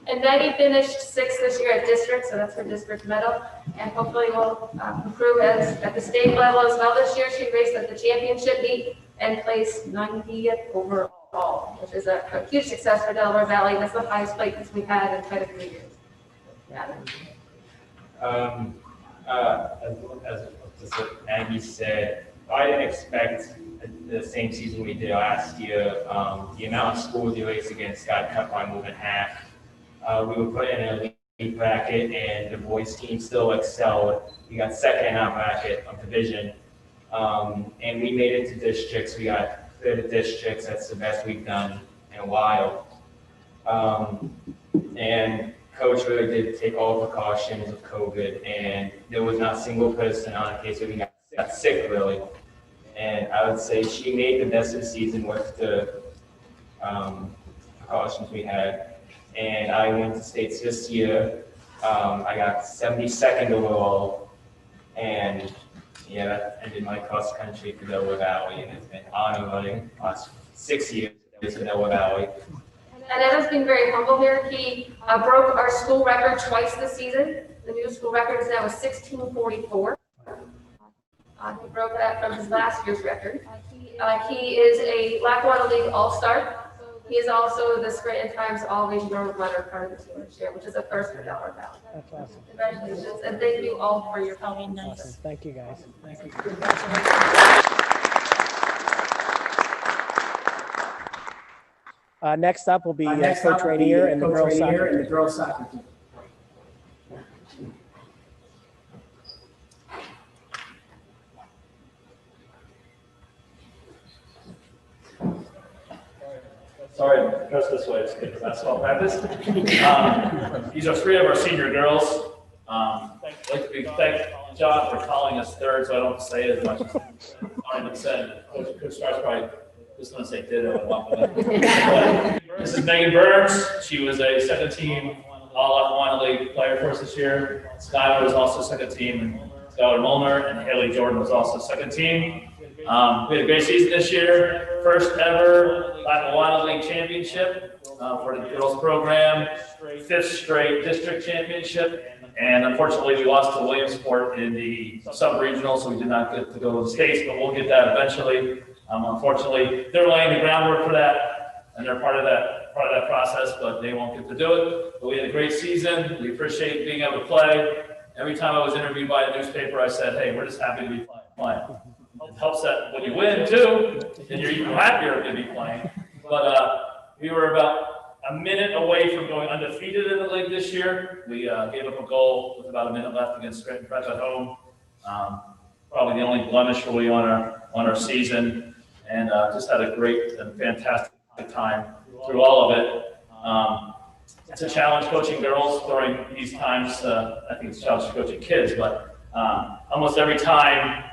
And Maggie finished 6th this year at district, so that's her district medal. And hopefully will improve at the state level as well this year. She raced at the championship meet and placed 90th overall, which is a huge success for Delaware Valley. That's the highest placements we've had in quite a few years. Yeah. As Maggie said, I didn't expect the same season we did last year. The amount of schools you raced against got cut by more than half. We were put in an elite bracket, and the boys team still excelled. We got second in our bracket of division, and we made it to districts. We got third districts. That's the best we've done in a while. And Coach really did take all precautions of COVID, and there was not a single person on a case where we got sick, really. And I would say she made the best of the season with the precautions we had. And I went to states this year. I got 72nd overall, and yeah, that ended my cross country for Delaware Valley, and it's been honor running the last 6 years for Delaware Valley. And Evan's been very humble here. He broke our school record twice this season. The new school record is now 1644. He broke that from his last year's record. He is a Blackwater League All-Star. He is also the Scranton Times All-Region Runner part of the team this year, which is a first for Delaware Valley. That's awesome. Congratulations, and thank you all for your help. Awesome. Thank you, guys. Thank you. Next up will be Coach Rainier and the girls soccer team. Sorry, it goes this way. It's good basketball practice. These are three of our senior girls. I'd like to thank John for calling us third, so I don't say as much as already said. Coach Starr's probably just going to say ditto. This is Megan Burns. She was a second team All-Lackawanna League player for us this year. Skylar was also second team, and Skylar Molnar, and Haley Jordan was also second team. We had a great season this year. First ever Lackawanna League Championship for the girls program. 5th straight district championship. And unfortunately, we lost to Williamsport in the sub-regional, so we did not get to go to the States, but we'll get that eventually. Unfortunately, they're laying the groundwork for that, and they're part of that process, but they won't get to do it. But we had a great season. We appreciate being able to play. Every time I was interviewed by a newspaper, I said, hey, we're just happy to be playing. It helps that when you win, too, and you're even happier to be playing. But we were about a minute away from going undefeated in the league this year. We gave up a goal with about a minute left against Scranton Prep at home. Probably the only blemish really on our season, and just had a great and fantastic time through all of it. It's a challenge coaching girls during these times. I think it's a challenge coaching kids, but almost every time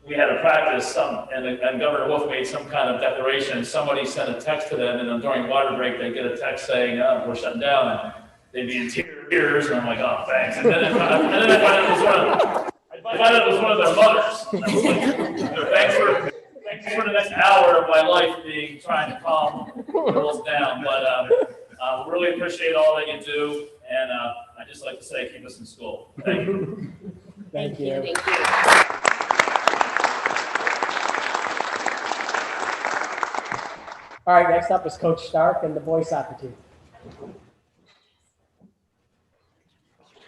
we had a practice, and Governor Wolf made some kind of declaration. Somebody sent a text to them, and then during water break, they get a text saying, oh, we're shutting down, and they'd be in tears, and I'm like, oh, thanks. And then I find out it was one of their mothers. Thanks for the next hour of my life trying to calm girls down. But really appreciate all that you do, and I just like to say, keep us in school. Thank you. Thank you. Thank you. All right, next up is Coach Stark and the boys soccer team.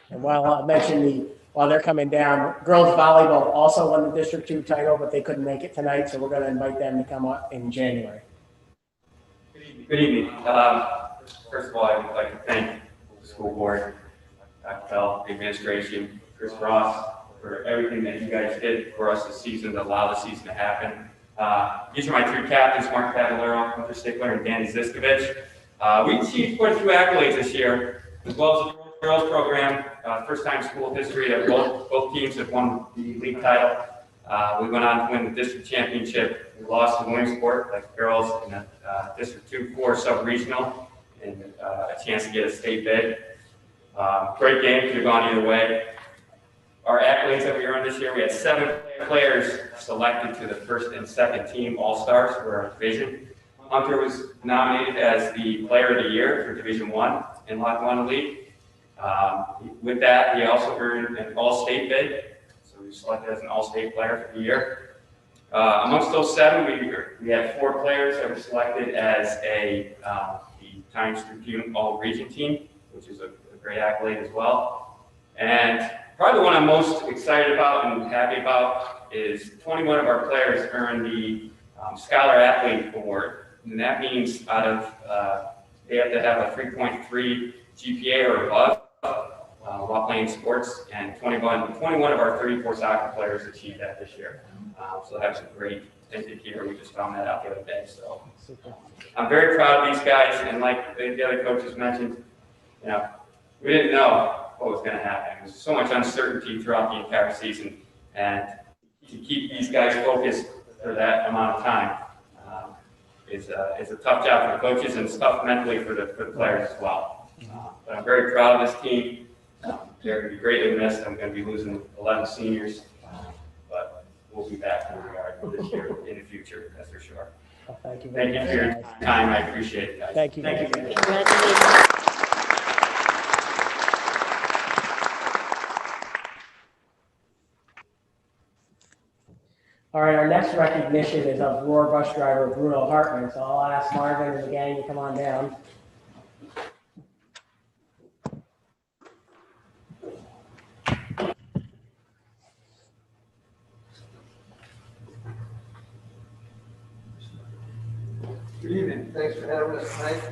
And while I'll mention while they're coming down, girls volleyball also won the District 2 title, but they couldn't make it tonight, so we're going to invite them to come up in January. Good evening. First of all, I would like to thank the school board, Dr. Bell, the administration, Chris Ross, for everything that you guys did for us this season to allow the season to happen. These are my 3 captains, Mark Cavallero, Hunter Stickler, and Danny Ziskovich. We achieved quite a few accolades this year, as well as the girls program. First time school history that both teams have won the league title. We went on to win the district championship. We lost to Williamsport, like girls, in the District 2-4 sub-regional, and a chance to get a state bid. Great game, could have gone either way. Our accolades that we earned this year, we had 7 players selected to the first and second team All-Stars for our division. Hunter was nominated as the Player of the Year for Division 1 in Lackawanna League. With that, he also earned an All-State bid, so he was selected as an All-State Player for the year. Amongst those 7, we had 4 players that were selected as the Times Tribune All-Region team, which is a great accolade as well. And probably the one I'm most excited about and happy about is 21 of our players earned the Scholar Athlete Award. And that means they have to have a 3.3 GPA or above while playing sports, and 21 of our 34 soccer players achieved that this year. So that's a great statistic here. We just found that out the other day. So I'm very proud of these guys, and like the other coaches mentioned, we didn't know what was going to happen. There was so much uncertainty throughout the entire season, and to keep these guys focused for that amount of time is a tough job for the coaches, and it's tough mentally for the players as well. But I'm very proud of this team. They're going to be greatly missed. I'm going to be losing 11 seniors, but we'll be back where we are this year in the future, that's for sure. Well, thank you for your time. I appreciate it, guys. Thank you. Thank you. Congratulations. All right, our next recognition is of Roar bus driver Bruno Hartman. So I'll ask Marvin and the gang to come on down. Good evening. Thanks for having us tonight.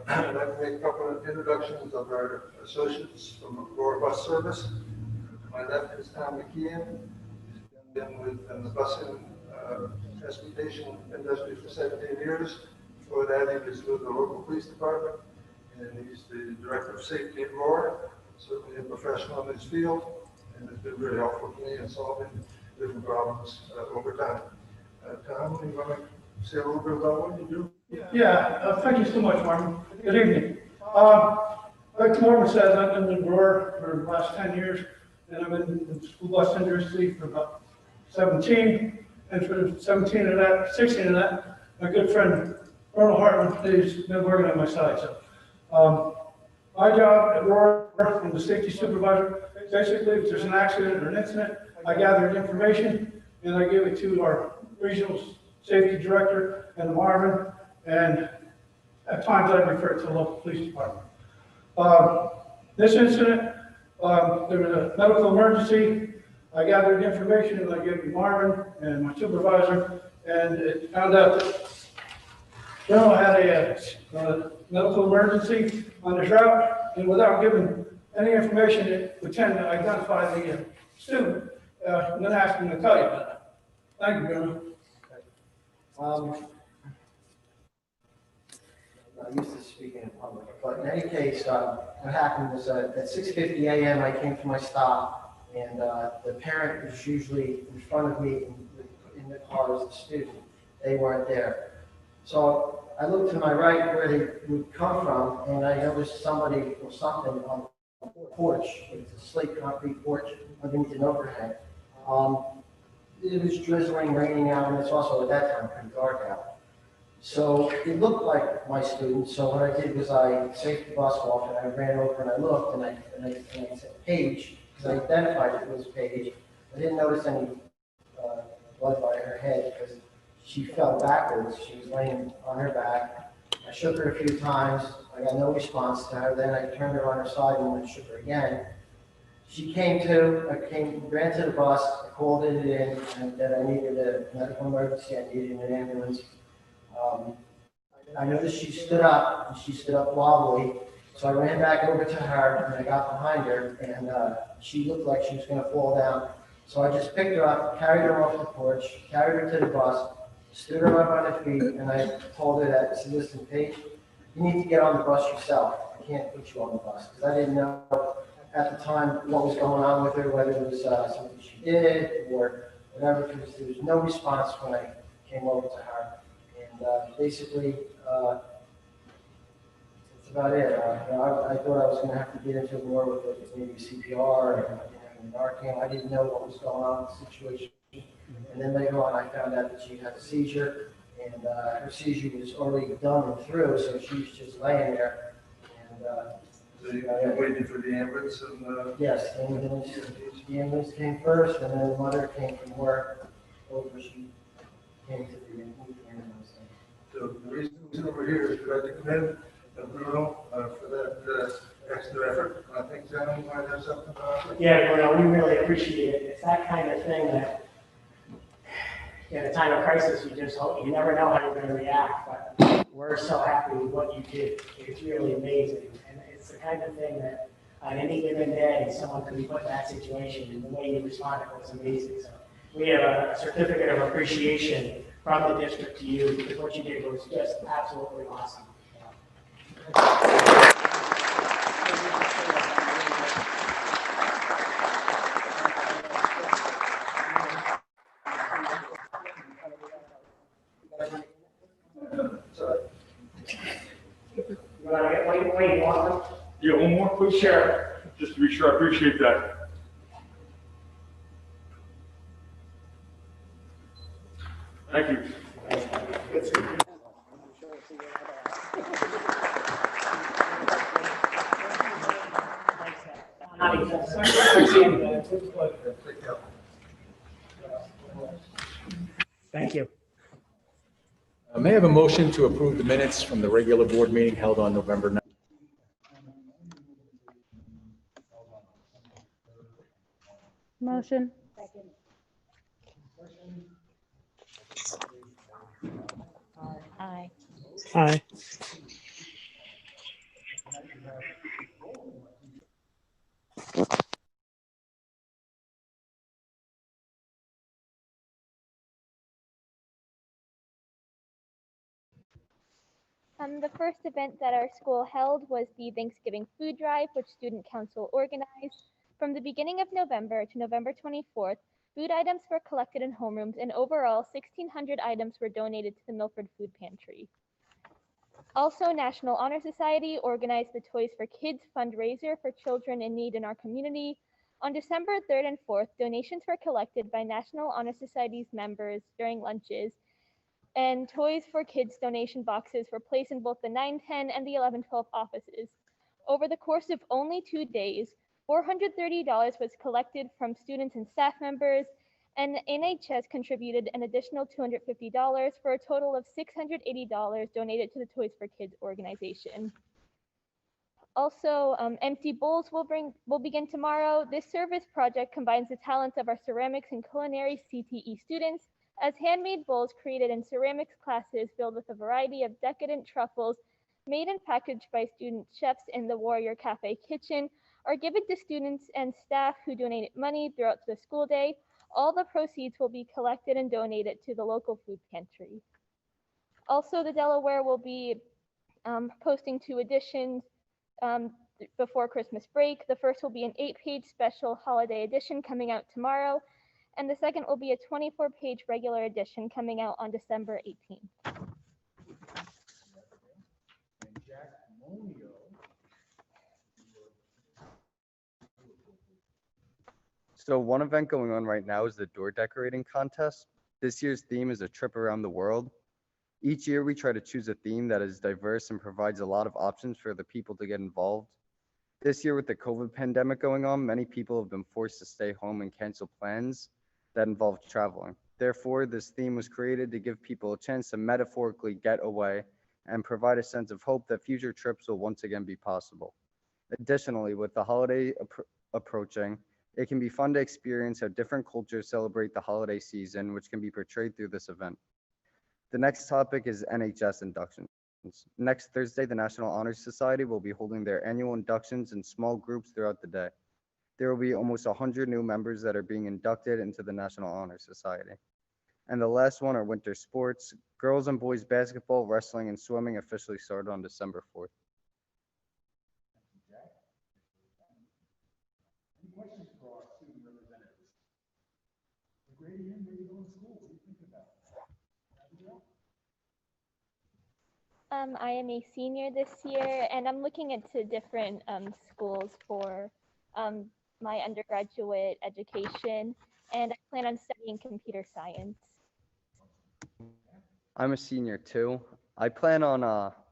I'd like to make a couple of introductions of our associates from Roar Bus Service. To my left is Tom McKeon. He's been with the busing transportation industry for 17 years. Before that, he was with the local police department, and he's the director of safety at Roar. Certainly a professional in his field, and has been very helpful to me in solving different problems over time. Tom, you want to say a little bit about what you do? Yeah, thank you so much, Martin. Good evening. Like Martin says, I've been in Roar for the last 10 years, and I've been in the school bus industry for about 17. And for 17 of that, 16 of that, my good friend Ronald Hartman, he's been working on my side. So my job at Aurora, I'm the safety supervisor. Basically, if there's an accident or an incident, I gather the information and I give it to our regional safety director and the Marvin, and at times I refer it to the local police department. This incident, there was a medical emergency. I gathered the information and I gave it to Marvin and my supervisor, and it found out that General had a medical emergency on his route, and without giving any information, it would tend to identify the student, and then ask him to tell you about it. Thank you, General. I'm used to speaking in public, but in any case, what happened was at 6:50 a.m. I came to my stop, and the parent was usually in front of me in the car as a student. They weren't there. So I looked to my right where they would come from, and I noticed somebody or something on the porch. It's a slate concrete porch underneath an overhead. It was drizzling, raining out, and it's also at that time pretty dark out. So it looked like my student. So what I did was I saved the bus off, and I ran over and I looked, and I said Paige, because I identified it was Paige. I didn't notice any blood by her head because she fell backwards. She was laying on her back. I shook her a few times. I got no response to her. Then I turned her on her side and I shook her again. She came to, ran to the bus, I called it in, and that I needed a medical emergency, I needed an ambulance. I noticed she stood up, and she stood up wobbly, so I ran back over to her, and I got behind her, and she looked like she was going to fall down. So I just picked her up, carried her off the porch, carried her to the bus, stood her up on her feet, and I told her that, I said, listen, Paige, you need to get on the bus yourself. I can't put you on the bus, because I didn't know at the time what was going on with her, whether it was something she did or whatever, because there was no response when I came over to her. And basically, that's about it. I thought I was going to have to get into more with maybe CPR and Narcan. I didn't know what was going on with the situation. And then later on, I found out that she had a seizure, and her seizure was already done and through, so she was just laying there. And so you're waiting for the ambulance? And, yes, the ambulance came first, and then the mother came from work over. She came to the ambulance. So the reason we're here is to commend Bruno for that extra effort. I think John might have something about it. Yeah, Bruno, we really appreciate it. It's that kind of thing that in a time of crisis, you just hope, you never know how you're going to react, but we're so happy with what you did. It's really amazing. And it's the kind of thing that on any given day, someone could be put in that situation, and the way you responded was amazing. So we have a certificate of appreciation from the district to you, because what you did was just absolutely awesome. Yeah, one more, please. Sure. Just to be sure, I appreciate that. Thank you. Thank you. May I have a motion to approve the minutes from the regular board meeting held on November 9th? Motion. Aye. Aye. The first event that our school held was the Thanksgiving food drive, which Student Council organized. From the beginning of November to November 24th, food items were collected in homerooms, and overall 1,600 items were donated to the Milford Food Pantry. Also, National Honor Society organized the Toys for Kids fundraiser for children in need in our community. On December 3rd and 4th, donations were collected by National Honor Society's members during lunches, and Toys for Kids donation boxes were placed in both the 910 and the 1112 offices. Over the course of only 2 days, $430 was collected from students and staff members, and NHS contributed an additional $250 for a total of $680 donated to the Toys for Kids organization. Also, Empty Bowls will begin tomorrow. This service project combines the talents of our ceramics and culinary CTE students as handmade bowls created in ceramics classes filled with a variety of decadent truffles made and packaged by student chefs in the Warrior Cafe kitchen are given to students and staff who donated money throughout the school day. All the proceeds will be collected and donated to the local food pantry. Also, the Delaware will be posting 2 editions before Christmas break. The first will be an 8-page special holiday edition coming out tomorrow, and the second will be a 24-page regular edition coming out on December 18th. So one event going on right now is the door decorating contest. This year's theme is a trip around the world. Each year we try to choose a theme that is diverse and provides a lot of options for the people to get involved. This year with the COVID pandemic going on, many people have been forced to stay home and cancel plans that involve traveling. Therefore, this theme was created to give people a chance to metaphorically get away and provide a sense of hope that future trips will once again be possible. Additionally, with the holiday approaching, it can be fun to experience how different cultures celebrate the holiday season, which can be portrayed through this event. The next topic is NHS inductions. Next Thursday, the National Honor Society will be holding their annual inductions in small groups throughout the day. There will be almost 100 new members that are being inducted into the National Honor Society. And the last one are winter sports. Girls and boys basketball, wrestling, and swimming officially started on December 4th. Any questions for our student representatives? Grady, where you going to school? What do you think about? I am a senior this year, and I'm looking into different schools for my undergraduate education, and I plan on studying computer science. I'm a senior too. I plan on,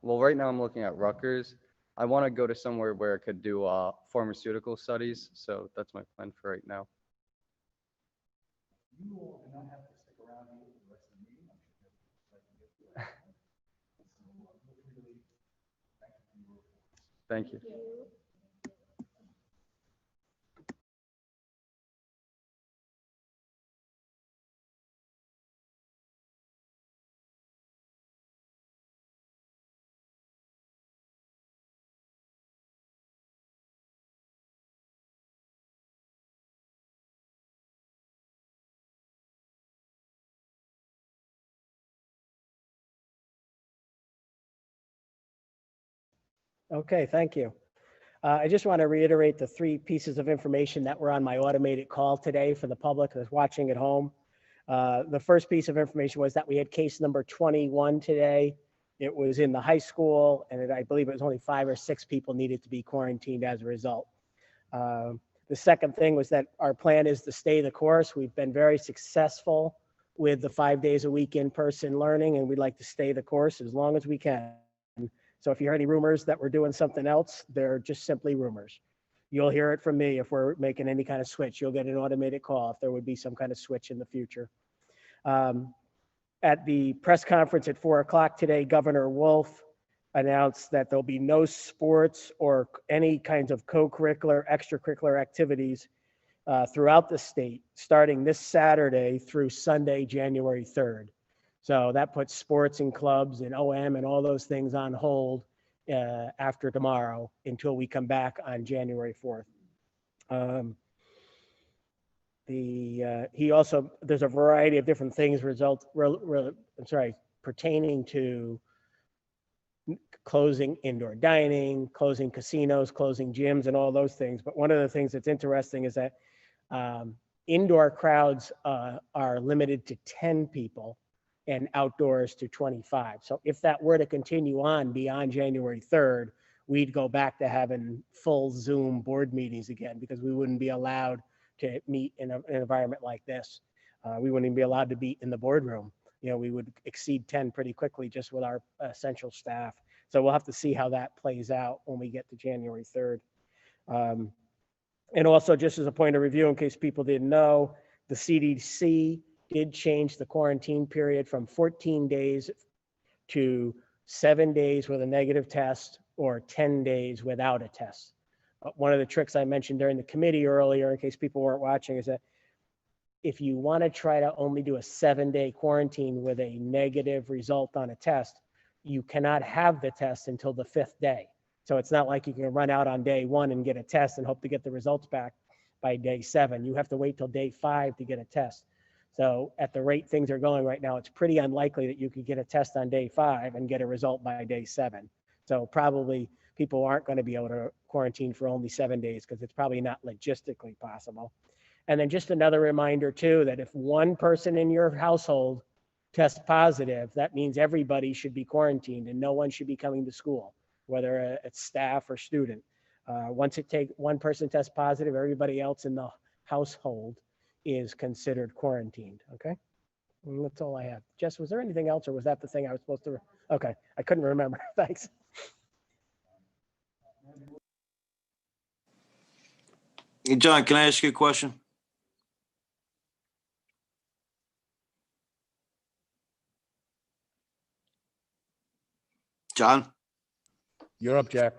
well, right now I'm looking at Rutgers. I want to go to somewhere where I could do pharmaceutical studies, so that's my plan for right now. You all do not have to stick around here for the rest of the meeting. I'm sure you'll like to get to it. Thank you. Okay, thank you. I just want to reiterate the 3 pieces of information that were on my automated call today for the public that's watching at home. The first piece of information was that we had case number 21 today. It was in the high school, and I believe it was only 5 or 6 people needed to be quarantined as a result. The second thing was that our plan is to stay the course. We've been very successful with the 5 days a week in-person learning, and we'd like to stay the course as long as we can. So if you hear any rumors that we're doing something else, they're just simply rumors. You'll hear it from me if we're making any kind of switch. You'll get an automated call if there would be some kind of switch in the future. At the press conference at 4 o'clock today, Governor Wolf announced that there'll be no sports or any kinds of co-curricular, extracurricular activities throughout the state, starting this Saturday through Sunday, January 3rd. So that puts sports and clubs and OM and all those things on hold after tomorrow until we come back on January 4th. There's a variety of different things pertaining to closing indoor dining, closing casinos, closing gyms, and all those things. But one of the things that's interesting is that indoor crowds are limited to 10 people and outdoors to 25. So if that were to continue on beyond January 3rd, we'd go back to having full Zoom board meetings again because we wouldn't be allowed to meet in an environment like this. We wouldn't even be allowed to be in the boardroom. We would exceed 10 pretty quickly just with our essential staff. So we'll have to see how that plays out when we get to January 3rd. And also, just as a point of review, in case people didn't know, the CDC did change the quarantine period from 14 days to 7 days with a negative test or 10 days without a test. One of the tricks I mentioned during the committee earlier, in case people weren't watching, is that if you want to try to only do a 7-day quarantine with a negative result on a test, you cannot have the test until the 5th day. So it's not like you can run out on day 1 and get a test and hope to get the results back by day 7. You have to wait till day 5 to get a test. So at the rate things are going right now, it's pretty unlikely that you could get a test on day 5 and get a result by day 7. So probably people aren't going to be able to quarantine for only 7 days because it's probably not logistically possible. And then just another reminder too, that if one person in your household tests positive, that means everybody should be quarantined and no one should be coming to school, whether it's staff or student. Once one person tests positive, everybody else in the household is considered quarantined, okay? And that's all I have. Jess, was there anything else or was that the thing I was supposed to? Okay, I couldn't remember, thanks. Hey, John, can I ask you a question? John? You're up, Jack.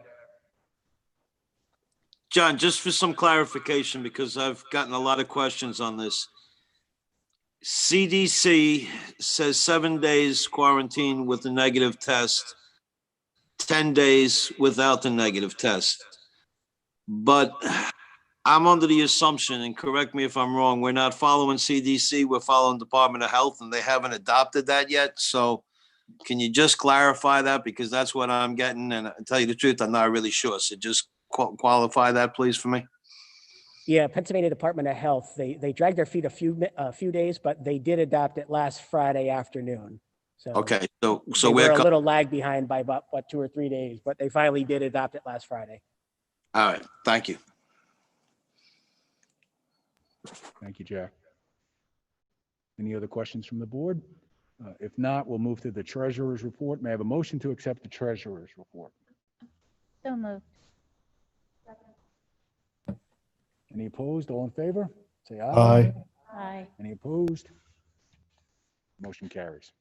John, just for some clarification, because I've gotten a lot of questions on this. CDC says 7 days quarantine with a negative test, 10 days without the negative test. But I'm under the assumption, and correct me if I'm wrong, we're not following CDC, we're following Department of Health, and they haven't adopted that yet. So can you just clarify that? Because that's what I'm getting, and to tell you the truth, I'm not really sure. So just qualify that, please, for me. Yeah, Pennsylvania Department of Health, they dragged their feet a few days, but they did adopt it last Friday afternoon. So okay, so we're a little lag behind by about 2 or 3 days, but they finally did adopt it last Friday. All right, thank you. Thank you, Jack. Any other questions from the board? If not, we'll move to the treasurer's report. May I have a motion to accept the treasurer's report? So moved. Any opposed? All in favor? Say aye. Aye. Aye. Any opposed? Motion carries.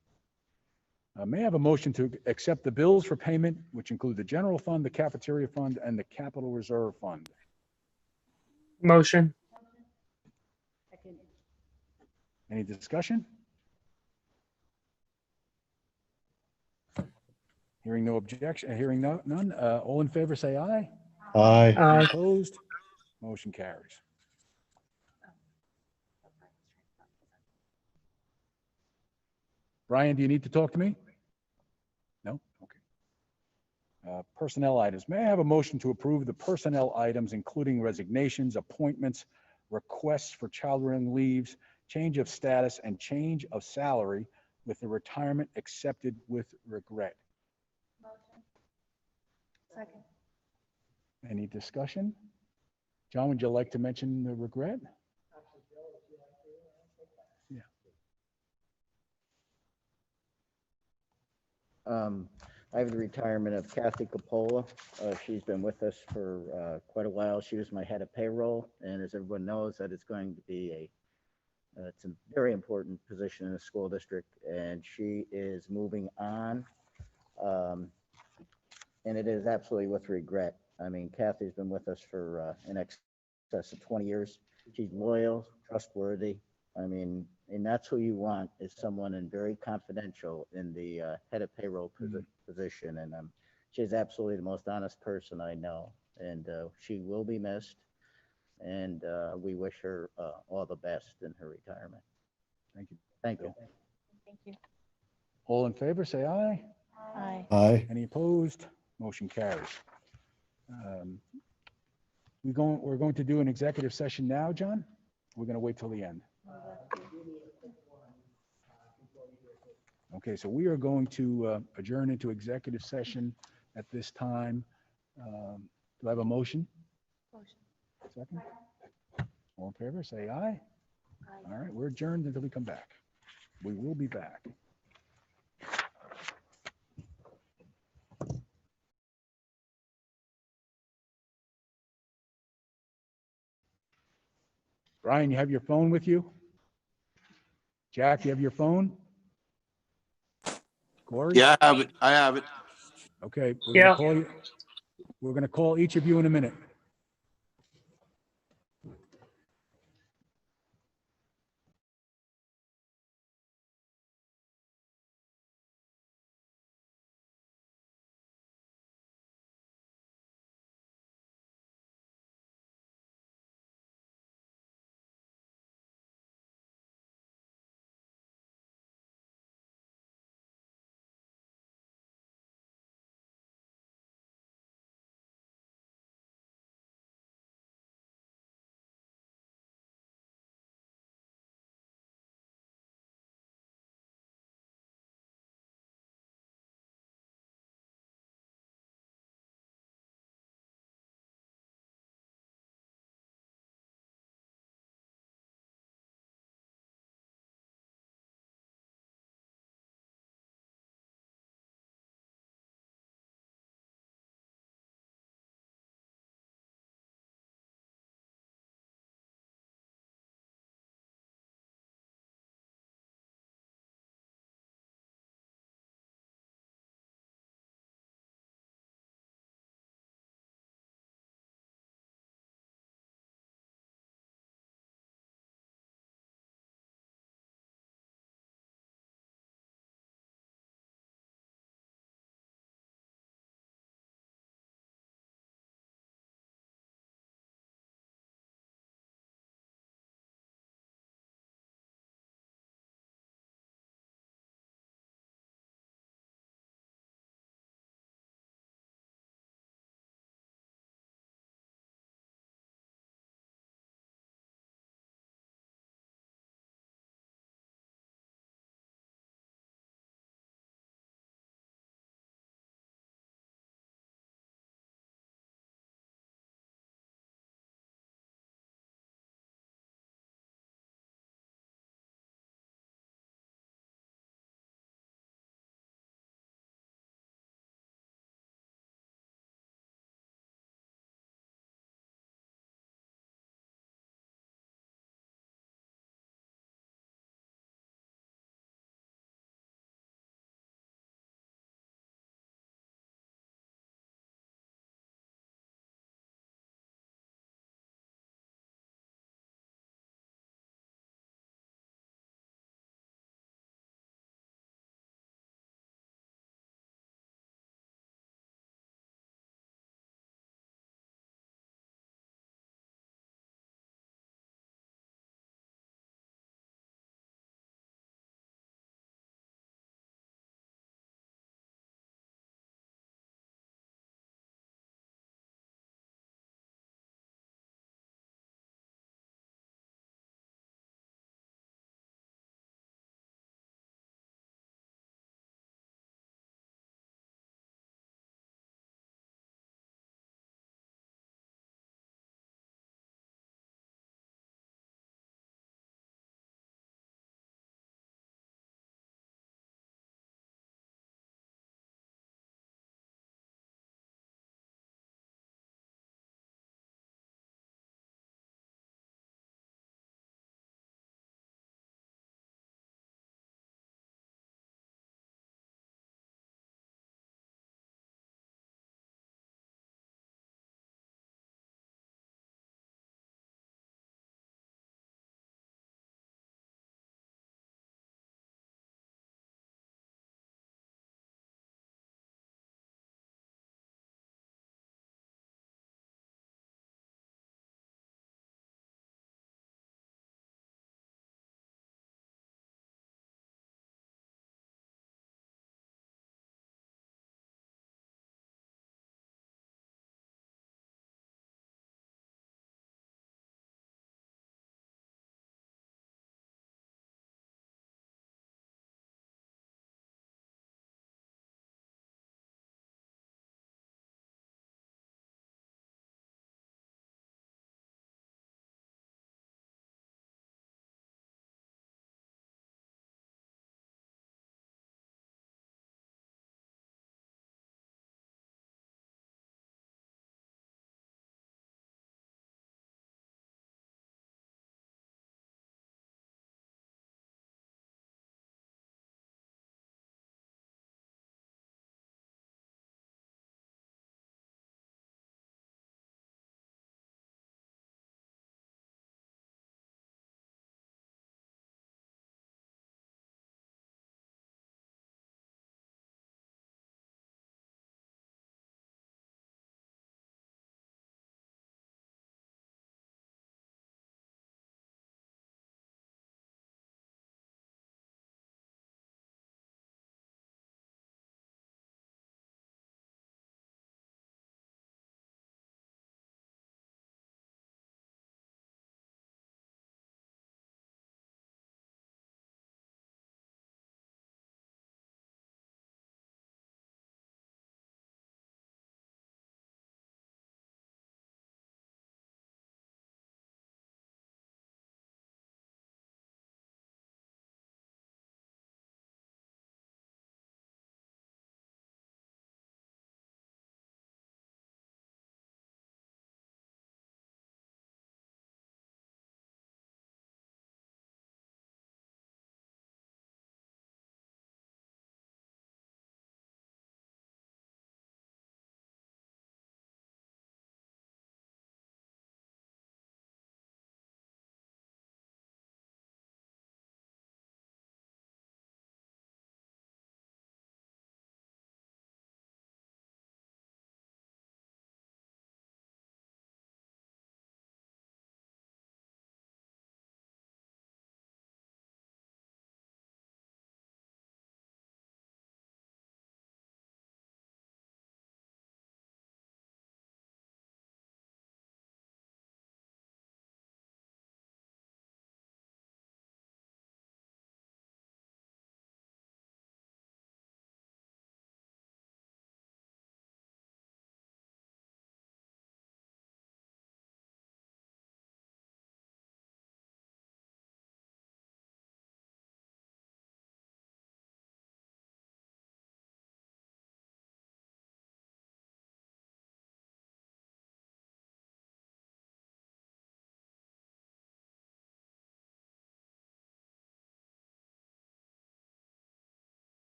May I have a motion to accept the bills for payment, which include the general fund, the cafeteria fund, and the capital reserve fund? Motion. Any discussion? Hearing no objection, hearing none. All in favor, say aye. Aye. Any opposed? Motion carries. Brian, do you need to talk to me? No? Okay. Personnel items. May I have a motion to approve the personnel items, including resignations, appointments, requests for child-rearing leaves, change of status, and change of salary with the retirement accepted with regret? Motion. Second. Any discussion? John, would you like to mention the regret? Yeah. I have the retirement of Kathy Coppola. She's been with us for quite a while. She was my head of payroll, and as everyone knows, that is going to be it's a very important position in the school district, and she is moving on. And it is absolutely with regret. I mean, Kathy's been with us for in excess of 20 years. She's loyal, trustworthy. I mean, and that's who you want, is someone and very confidential in the head of payroll position. And she's absolutely the most honest person I know. And she will be missed. And we wish her all the best in her retirement. Thank you. Thank you. Thank you. All in favor, say aye. Aye. Aye. Any opposed? Motion carries. We're going to do an executive session now, John? We're going to wait till the end. Okay, so we are going to adjourn into executive session at this time. Do I have a motion? Motion. Second? All in favor, say aye. All right, we're adjourned until we come back. We will be back. Brian, you have your phone with you? Jack, you have your phone? Corey? Yeah, I have it. I have it. Okay, Yeah. We're gonna call each of you in a minute.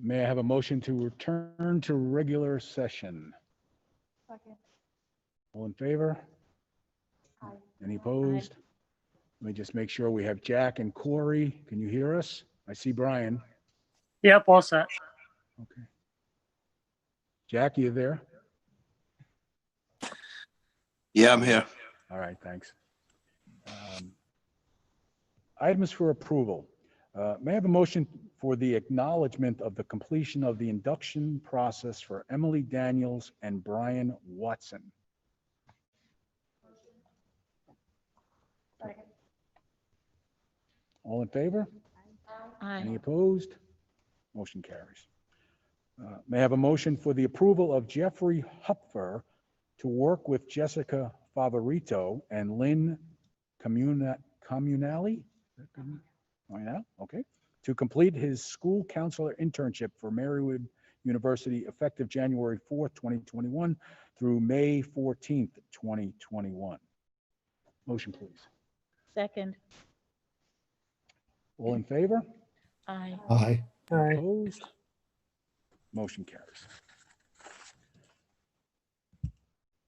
May I have a motion to return to regular session? All in favor? Any opposed? Let me just make sure we have Jack and Corey. Can you hear us? I see Brian. Yep, all set. Okay. Jack, you there? Yeah, I'm here. All right, thanks. Items for approval. May I have a motion for the acknowledgement of the completion of the induction process for Emily Daniels and Brian Watson? All in favor? Any opposed? Motion carries. May I have a motion for the approval of Jeffrey Hupfer to work with Jessica Favorito and Lynn Communali? Okay. To complete his school counselor internship for Marywood University effective January 4th, 2021 through May 14th, 2021. Motion, please. Second. All in favor? Aye. Aye. Opposed? Motion carries.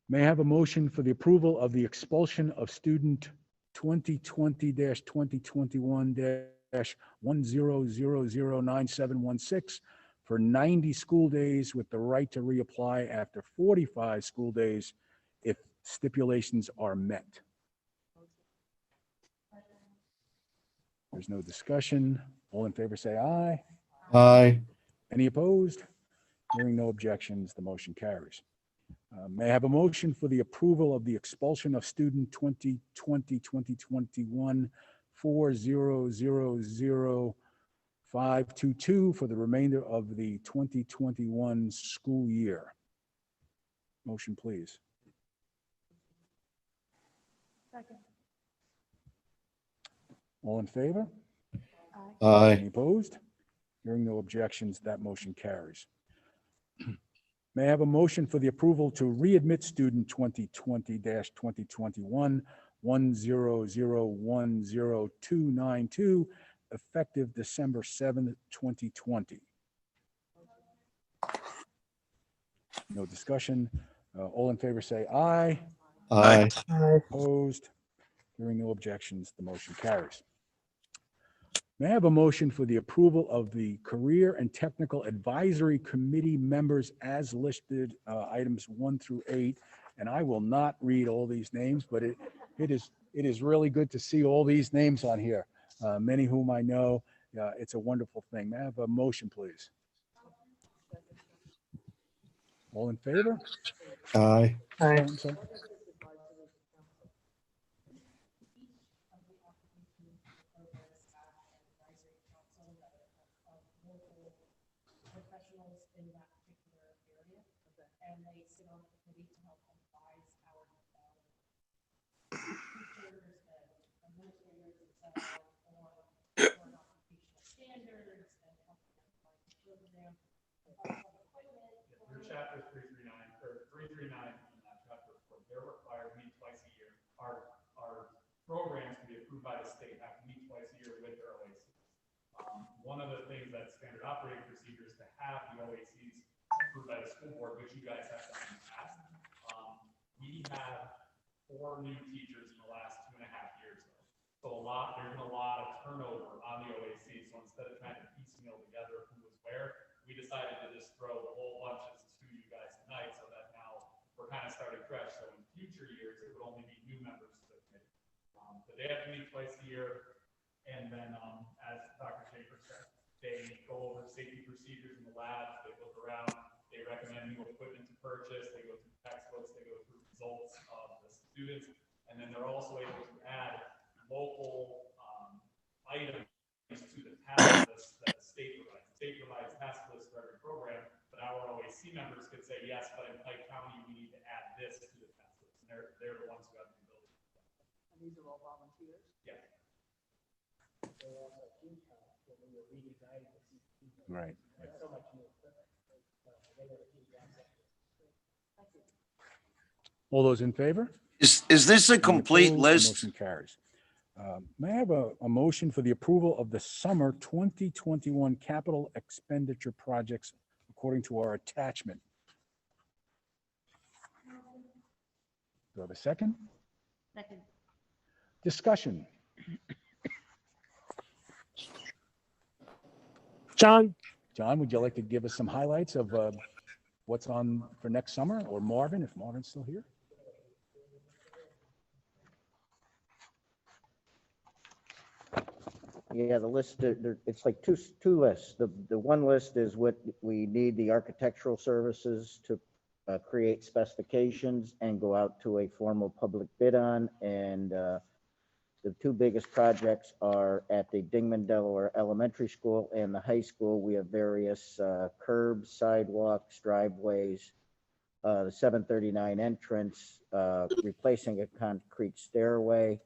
May I have a motion for the approval of the expulsion of student 2020-2021-10009716 for 90 school days with the right to reapply after 45 school days if stipulations are met? There's no discussion. All in favor, say aye. Aye. Any opposed? Hearing no objections, the motion carries. May I have a motion for the approval of the expulsion of student 2020-2021 4000522 for the remainder of the 2021 school year? Motion, please. Second. All in favor? Aye. Any opposed? Hearing no objections, that motion carries. May I have a motion for the approval to readmit student 2020-2021 1001092 effective December 7th, 2020? No discussion. All in favor say aye. Aye. Opposed? Hearing no objections, the motion carries. May I have a motion for the approval of the Career and Technical Advisory Committee members as listed, items 1 through 8. And I will not read all these names, but it is really good to see all these names on here, many whom I know. It's a wonderful thing. May I have a motion, please? All in favor? Aye. Oh, I'm sorry. Professionals in that particular area, and they sit on the committee to help advise our teachers and administrators on occupational standards and helping them find the program. Through chapter 339 or 339 in that chapter, they're required to meet twice a year. Our programs to be approved by the state have to meet twice a year with their OACs. One of the things that's standard operating procedure is to have the OACs approved by the school board, which you guys have done in the past. We have 4 new teachers in the last 2.5 years. So there's been a lot of turnover on the OAC. So instead of trying to piecemeal together who was where, we decided to just throw the whole bunches to you guys tonight so that now we're kind of starting fresh. So in future years, it would only be new members to the committee. But they have to meet twice a year. And then, as Dr. Schaefer said, they go over safety procedures in the labs, they look around, they recommend new equipment to purchase, they go through textbooks, they go through results of the students, and then they're also able to add local items to the task list that the state provides. The state provides task lists for every program, but our OAC members could say, yes, but in Pike County, we need to add this to the task list. And they're the ones who have the ability to do that. And these are all volunteers? Yeah. Right. All those in favor? Is this a Any complete opposed? The list? motion carries. May I have a motion for the approval of the summer 2021 capital expenditure projects according to our attachment? Do I have a second? Second. Discussion. John? John, would you like to give us some highlights of what's on for next summer, or Marvin, if Marvin's still here? Yeah, the list, it's like two lists. The one list is what we need the architectural services to create specifications and go out to a formal public bid on. And the two biggest projects are at the Dingman, Delaware Elementary School and the high school. We have various curbs, sidewalks, driveways, the 739 entrance, replacing a concrete stairway,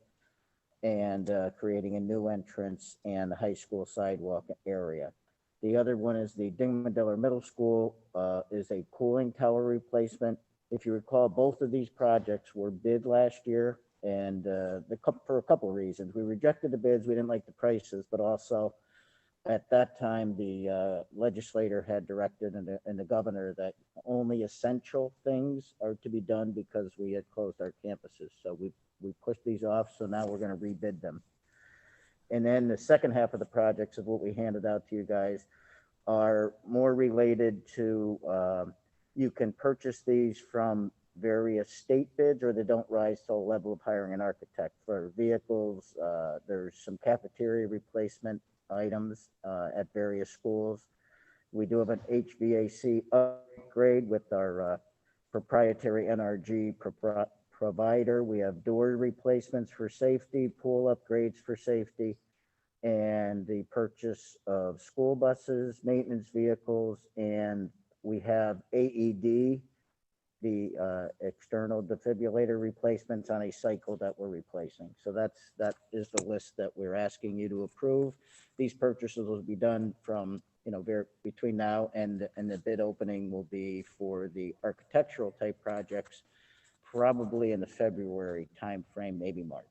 and creating a new entrance and the high school sidewalk area. The other one is the Dingman Delaware Middle School, is a cooling tower replacement. If you recall, both of these projects were bid last year, and for a couple of reasons. We rejected the bids, we didn't like the prices, but also at that time, the legislator had directed and the governor that only essential things are to be done because we had closed our campuses. So we pushed these off, so now we're going to rebid them. And then the second half of the projects of what we handed out to you guys are more related to, you can purchase these from various state bids, or they don't rise to the level of hiring an architect. For vehicles, there's some cafeteria replacement items at various schools. We do have an HVAC upgrade with our proprietary NRG provider. We have door replacements for safety, pool upgrades for safety, and the purchase of school buses, maintenance vehicles, and we have AED, the external defibrillator replacements on a cycle that we're replacing. So that is the list that we're asking you to approve. These purchases will be done from, between now and the bid opening will be for the architectural type projects, probably in the February timeframe, maybe March.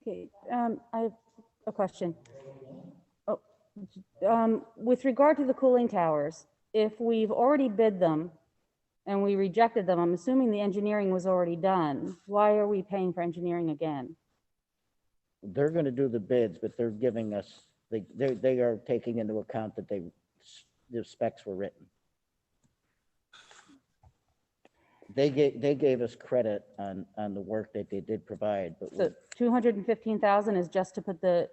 Okay, I have a question. With regard to the cooling towers, if we've already bid them and we rejected them, I'm assuming the engineering was already done. Why are we paying for engineering again? They're going to do the bids, but they're giving us, they are taking into account that the specs were written. They gave us credit on the work that they did provide, but So 215,000 is just to put the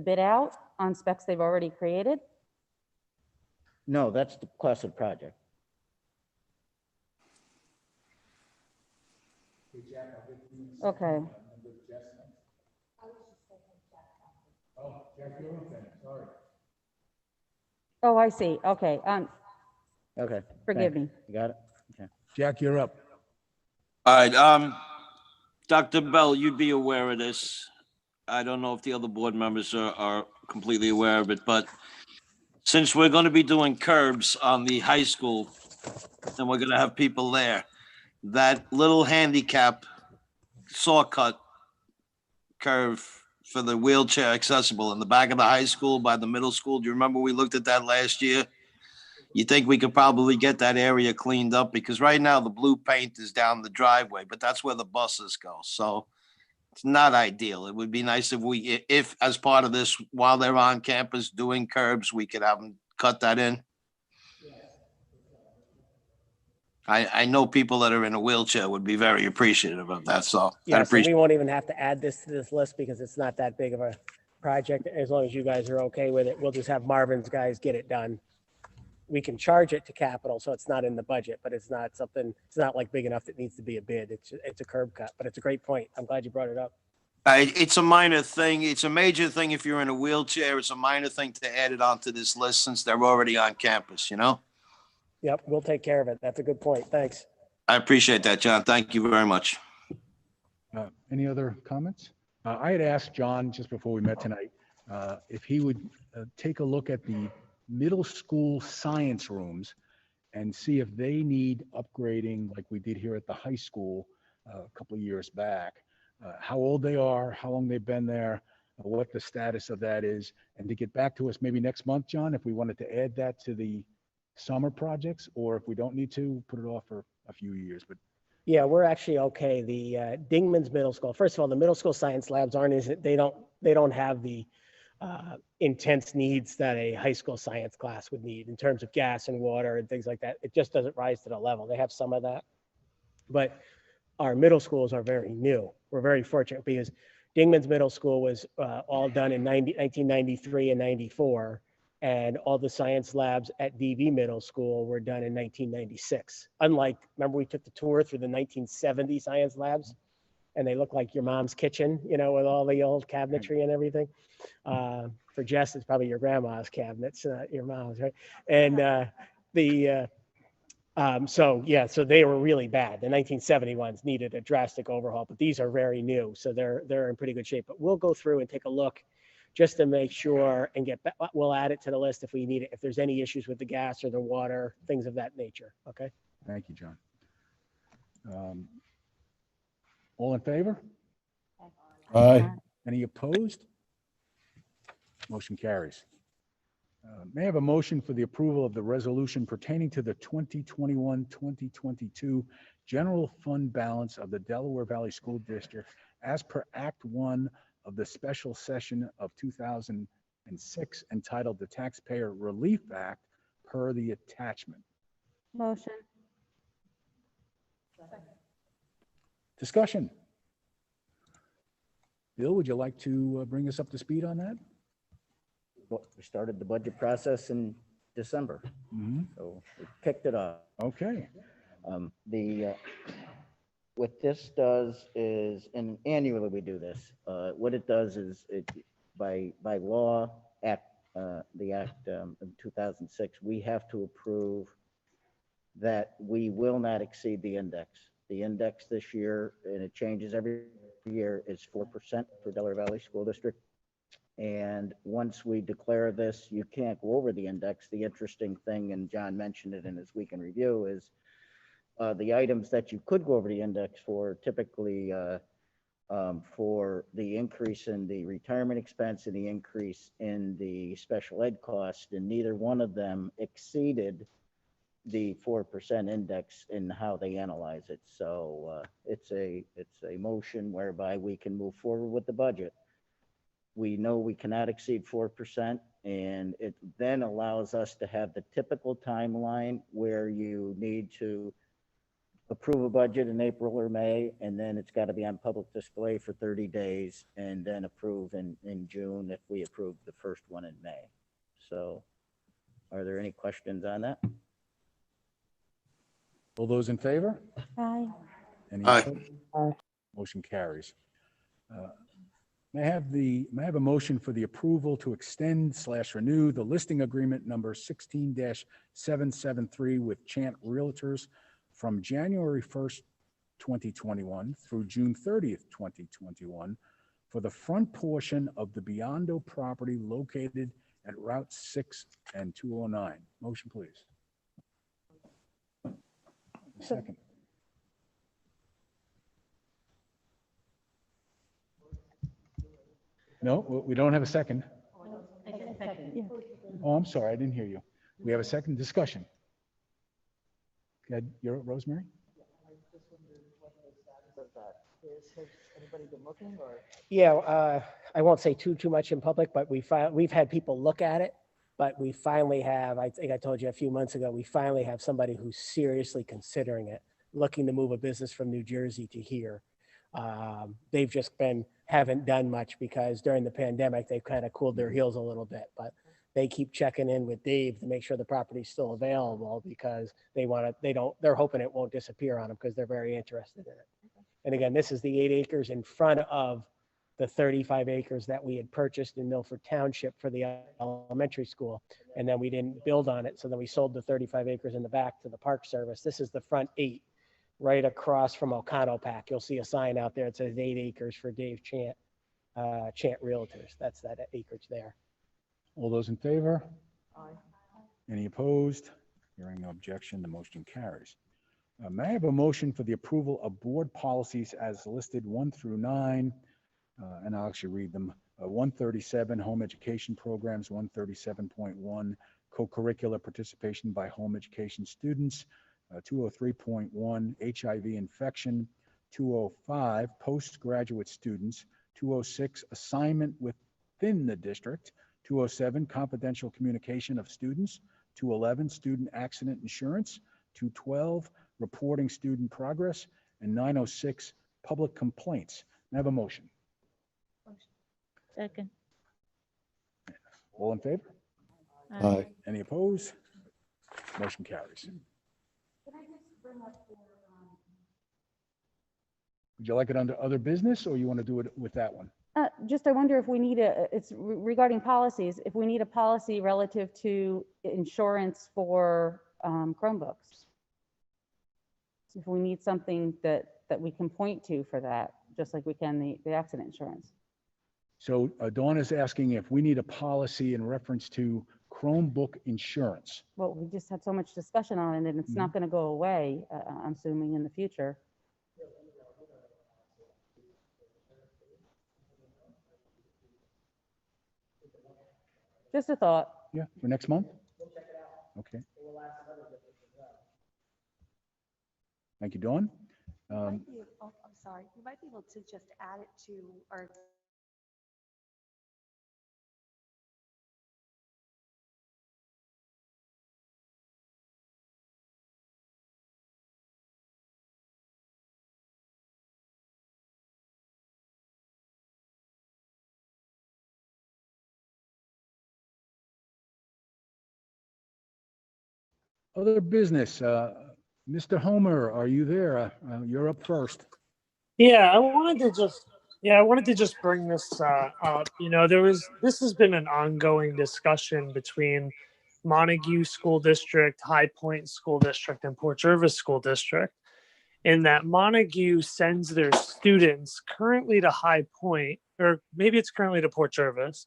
bid out on specs they've already created? no, that's the cost of the project. Okay. Oh, I see. Okay. Okay. Forgive thanks. me. You got it? Okay. Jack, you're up. All right, Dr. Bell, you'd be aware of this. I don't know if the other board members are completely aware of it, but since we're going to be doing curbs on the high school and we're going to have people there, that little handicap saw cut curve for the wheelchair accessible in the back of the high school by the middle school. Do you remember we looked at that last year? You think we could probably get that area cleaned up? Because right now the blue paint is down the driveway, but that's where the buses go. So it's not ideal. It would be nice if as part of this, while they're on campus doing curbs, we could have them cut that in. I know people that are in a wheelchair would be very appreciative of that. So Yeah, so we won't even have to add this to this list because it's not that big of a project. As long as you guys are okay with it, we'll just have Marvin's guys get it done. We can charge it to capital, so it's not in the budget, but it's not like big enough that needs to be a bid. It's a curb cut, but it's a great point. I'm glad you brought it up. It's a minor thing. It's a major thing if you're in a wheelchair. It's a minor thing to add it onto this list since they're already on campus, Yep, we'll take care of it. That's a good point. Thanks. I appreciate that, John. Thank you very much. Any other comments? I had asked John just before we met tonight if he would take a look at the middle school science rooms and see if they need upgrading like we did here at the high school a couple of years back. how old they are, how long they've been there, what the status of that is, and to get back to us maybe next month, John, if we wanted to add that to the summer projects, or if we don't need to, put it off for a few years. But Yeah, we're actually okay. The Dingman's Middle School, first of all, the middle school science labs they don't have the intense needs that a high school science class would need in terms of gas and water and things like that. It just doesn't rise to the level. They have some of that, but our middle schools are very new. We're very fortunate because Dingman's Middle School was all done in 1993 and 94. And all the science labs at DV Middle School were done in 1996. Unlike, remember we took the tour through the 1970 science labs and they look like your mom's kitchen, you know, with all the old cabinetry and everything. For Jess, it's probably your grandma's cabinets, your mom's, right? And so they were really bad. The 1970 ones needed a drastic overhaul, but these are very new. So they're in pretty good shape, but we'll go through and take a look just to make sure and we'll add it to the list if we need it, if there's any issues with the gas or the water, things of that nature. Okay. thank you, John. All in favor? Aye. Any opposed? Motion carries. May I have a motion for the approval of the resolution pertaining to the 2021-2022 general fund balance of the Delaware Valley School District as per Act 1 of the special session of 2006 entitled the Taxpayer Relief Act per the attachment. Motion. Discussion. Bill, would you like to bring us up to speed on that? Well, we started the budget process in December, so we kicked it off. Okay. What this does is, and annually we do this, what it does is by law, the act of 2006, we have to approve that we will not exceed the index. The index this year, and it changes every year, is 4% for Delaware Valley School District. And once we declare this, you can't go over the index. The interesting thing, and John mentioned it in his week in review, is the items that you could go over the index for, typically for the increase in the retirement expense and the increase in the special ed cost, and neither one of them exceeded the 4% index in how they analyze it. So it's a motion whereby we can move forward with the budget. We know we cannot exceed 4%, and it then allows us to have the typical timeline where you need to approve a budget in April or May, and then it's got to be on public display for 30 days, and then approve in June if we approve the first one in May. So are there any questions on that? All those in favor? Aye. Any Aye. opposed? Motion carries. May I have a motion for the approval to extend/renew the listing agreement number 16-773 with Chant Realtors from January 1st, 2021 through June 30th, 2021 for the front portion of the Biondo property located at Route 6 and 209. Motion, please. Second. No, we don't have a second. Oh, I'm sorry, I didn't hear you. We have a second discussion. You're Rosemary? Yeah, I won't say too much in public, but we've had people look at it, but we finally have, I think I told you a few months ago, we finally have somebody who's seriously considering it, looking to move a business from New Jersey to here. They've just haven't done much because during the pandemic, they've kind of cooled their heels a little bit, but they keep checking in with Dave to make sure the property's still available because they're hoping it won't disappear on them because they're very interested in it. And again, this is the 8 acres in front of the 35 acres that we had purchased in Milford Township for the elementary school. And then we didn't build on it. So then we sold the 35 acres in the back to the Park Service. This is the front 8 right across from O'Connell-Pack. You'll see a sign out there that says 8 acres for Dave Chant, Chant Realtors. That's that acreage there. All those in favor? Aye. Any opposed? Hearing no objection, the motion carries. May I have a motion for the approval of board policies as listed 1 through 9? And I'll actually read them. 137, home education programs. 137.1, co-curricular participation by home education students. 203.1, HIV infection. 205, postgraduate students. 206, assignment within the district. 207, confidential communication of students. 211, student accident insurance. 212, reporting student progress, and 906, public complaints. May I have a motion? Second. All in favor? Aye. Any opposed? Motion carries. Would you like it under other business, or you want to do it with that one? Just, I wonder if we need regarding policies, if we need a policy relative to insurance for Chromebooks. If we need something that we can point to for that, just like we can the accident insurance. So Dawn is asking if we need a policy in reference to Chromebook insurance. Well, we just had so much discussion on it, and it's not going to go away, I'm assuming, in the future. Just a thought. Yeah, for next month? Okay. Thank you, Dawn. I'm sorry. You might be able to just add it to our. Other business. Mr. Homer, are you there? You're up first. Yeah, I wanted to just bring this up. You know, this has been an ongoing discussion between Montague School District, High Point School District, and Port Jervis School District, in that Montague sends their students currently to High Point, or maybe it's currently to Port Jervis,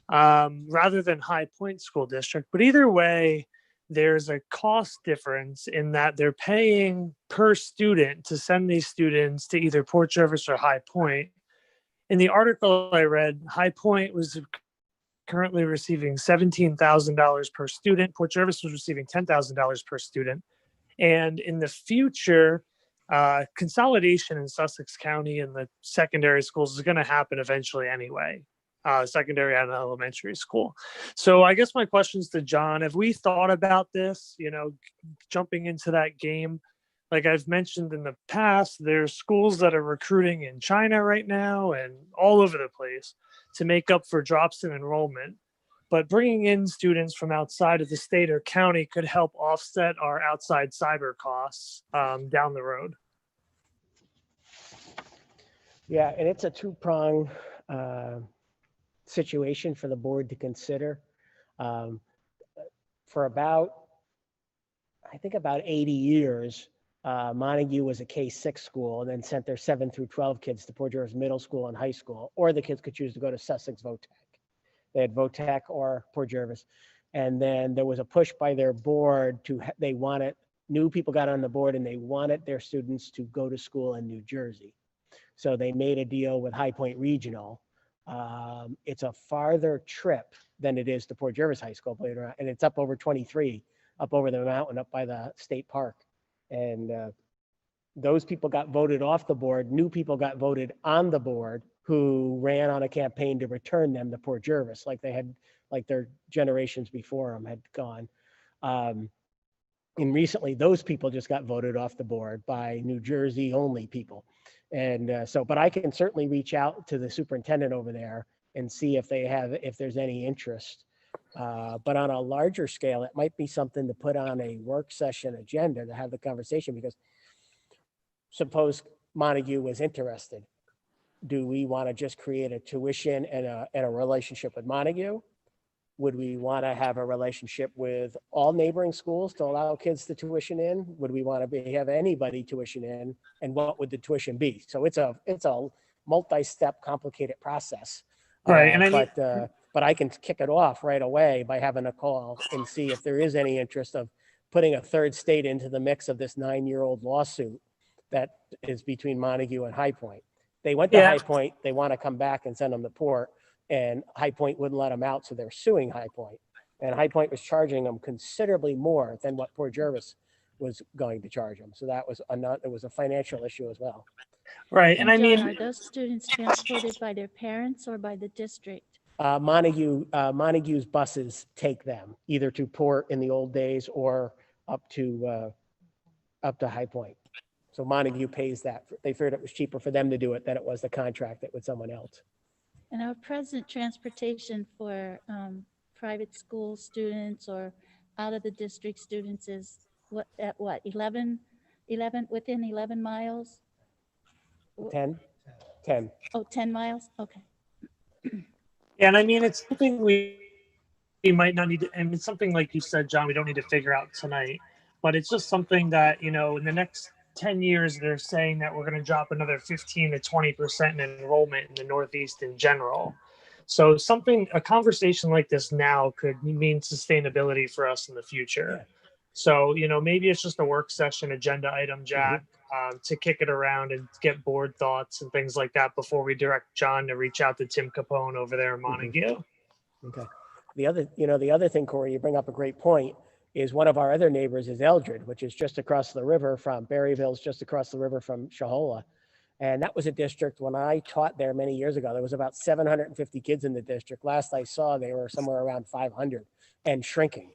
rather than High Point School District. But either way, there's a cost difference in that they're paying per student to send these students to either Port Jervis or High Point. In the article I read, High Point was currently receiving $17,000 per student. Port Jervis was receiving $10,000 per student. And in the future, consolidation in Sussex County and the secondary schools is going to happen eventually anyway. Secondary and elementary school. So I guess my questions to John, have we thought about this, you know, jumping into that game? Like I've mentioned in the past, there's schools that are recruiting in China right now and all over the place to make up for drops in enrollment. But bringing in students from outside of the state or county could help offset our outside cyber costs down the road. Yeah, and it's a two-prong situation for the board to consider. For about 80 years, Montague was a K-6 school and then sent their 7 through 12 kids to Port Jervis Middle School and high school, or the kids could choose to go to Sussex VOTEC. They had VOTEC or Port Jervis. And then there was a push by their board they wanted, new people got on the board and they wanted their students to go to school in New Jersey. So they made a deal with High Point Regional. It's a farther trip than it is to Port Jervis High School, believe it or not, and it's up over 23, up over the mountain, up by the state park. And those people got voted off the board. New people got voted on the board who ran on a campaign to return them to Port Jervis, like they had, like their generations before them had gone. And recently, those people just got voted off the board by New Jersey only people. And but I can certainly reach out to the superintendent over there and see if there's any interest. But on a larger scale, it might be something to put on a work session agenda to have the conversation, because suppose Montague was interested. Do we want to just create a tuition and a relationship with Montague? Would we want to have a relationship with all neighboring schools to allow kids to tuition in? Would we want to have anybody tuition in? And what would the tuition be? So it's a multi-step, complicated process. Right. But I can kick it off right away by having a call and see if there is any interest of putting a third state into the mix of this 9-year-old lawsuit that is between Montague and High Point. They went to Yeah. High Point. They want to come back and send them to Port, and High Point wouldn't let them out, so they're suing High Point. And High Point was charging them considerably more than what Port Jervis was going to charge them. So that was it was a financial issue as well. Right. And I John, mean, are those students transported by their parents or by the district? Montague's buses take them either to Port in the old days or up to High Point. So Montague pays that. They figured it was cheaper for them to do it than it was to contract it with someone else. And our present transportation for private school students or out of the district students is what, 11, within 11 miles? 10. Oh, 10 miles? Okay. yeah, and I mean, it's something we might not need to, and it's something like you said, John, we don't need to figure out tonight, but it's just something that, you know, in the next 10 years, they're saying that we're going to drop another 15 to 20% in enrollment in the Northeast in general. So a conversation like this now could mean sustainability for us in the future. Yeah. So, you know, maybe it's just a work session agenda item, Jack, to kick it around and get board thoughts and things like that before we direct John to reach out to Tim Capone over there in Montague. Okay. The other thing, Corey, you bring up a great point, is one of our other neighbors is Eldred, which is just across the river from Berryville's, just across the river from Shahola. And that was a district when I taught there many years ago. There was about 750 kids in the district. Last I saw, they were somewhere around 500 and shrinking.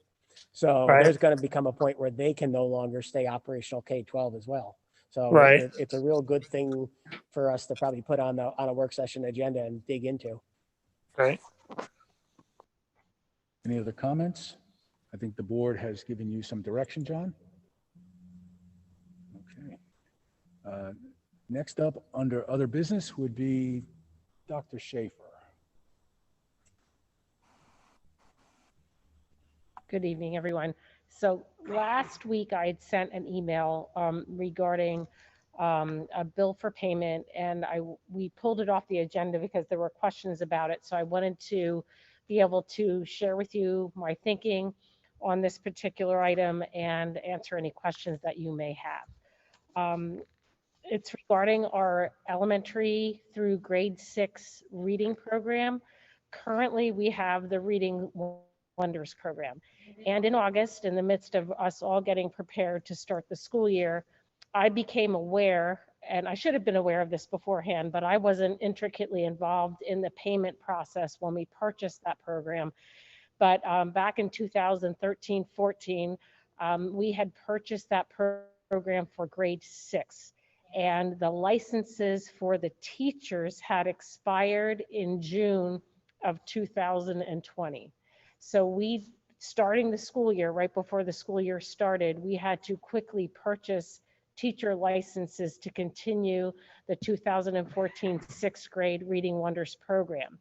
So there's going to become a point where they can no longer stay operational K-12 as well. So it's a real good thing for us to probably put on a work session agenda and dig into. Right. Any other comments? I think the board has given you some direction, John. Okay. Next up, under other business, would be Dr. Schaefer. Good evening, everyone. So last week I had sent an email regarding a bill for payment, and we pulled it off the agenda because there were questions about it. So I wanted to be able to share with you my thinking on this particular item and answer any questions that you may have. It's regarding our elementary through grade 6 reading program. Currently, we have the Reading Wonders program. And in August, in the midst of us all getting prepared to start the school year, I became aware, and I should have been aware of this beforehand, but I wasn't intricately involved in the payment process when we purchased that program. But back in 2013-14, we had purchased that program for grade 6. And the licenses for the teachers had expired in June of 2020. So starting the school year, right before the school year started, we had to quickly purchase teacher licenses to continue the 2014 6th grade Reading Wonders program.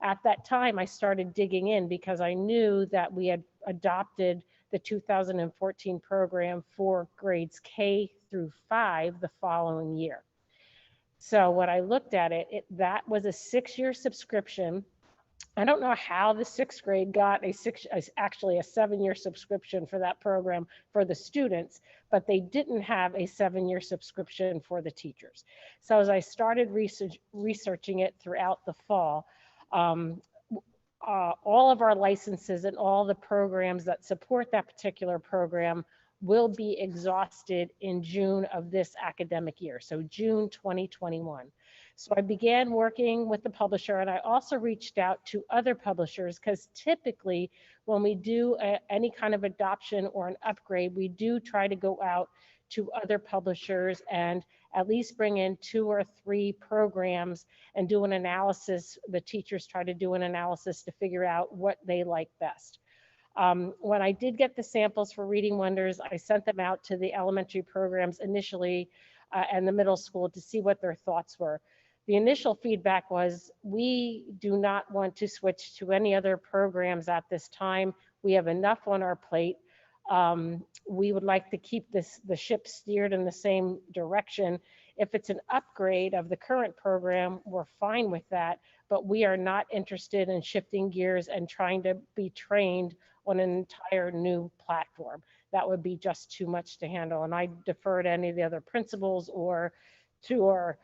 At that time, I started digging in because I knew that we had adopted the 2014 program for grades K through 5 the following year. So when I looked at it, that was a 6-year subscription. I don't know how the 6th grade got actually a 7-year subscription for that program for the students, but they didn't have a 7-year subscription for the teachers. So as I started researching it throughout the fall, all of our licenses and all the programs that support that particular program will be exhausted in June of this academic year, so June 2021. So I began working with the publisher, and I also reached out to other publishers because typically when we do any kind of adoption or an upgrade, we do try to go out to other publishers and at least bring in 2 or 3 programs and do an analysis. The teachers try to do an analysis to figure out what they like best. When I did get the samples for Reading Wonders, I sent them out to the elementary programs initially and the middle school to see what their thoughts were. The initial feedback was, we do not want to switch to any other programs at this time. We have enough on our plate. We would like to keep the ship steered in the same direction. If it's an upgrade of the current program, we're fine with that, but we are not interested in shifting gears and trying to be trained on an entire new platform. that would be just too much to handle. And I defer to any of the other principals or to our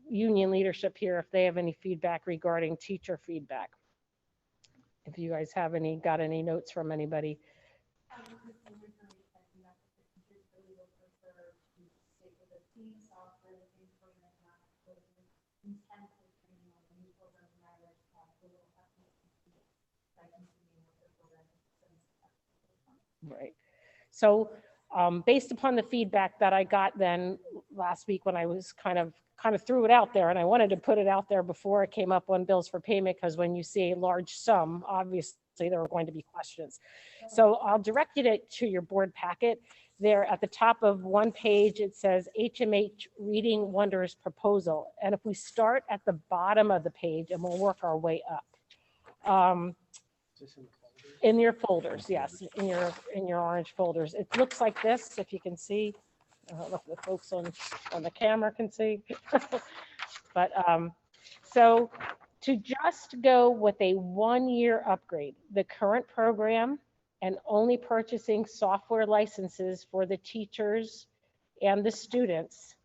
union leadership here if they have any feedback regarding teacher feedback. If you guys have got any notes from anybody. Right. So based upon the feedback that I got then last week when I was kind of threw it out there, and I wanted to put it out there before it came up on bills for payment, because when you see a large sum, obviously there are going to be questions. So I'll direct you to your board packet. There at the top of one page, it says HMH Reading Wonders Proposal. And if we start at the bottom of the page and we'll work our way up. In your folders, yes, in your orange folders. It looks like this, if you can see. Look, the folks on the camera can see. But so to just go with a 1-year upgrade, the current program and only purchasing software licenses for the teachers and the students,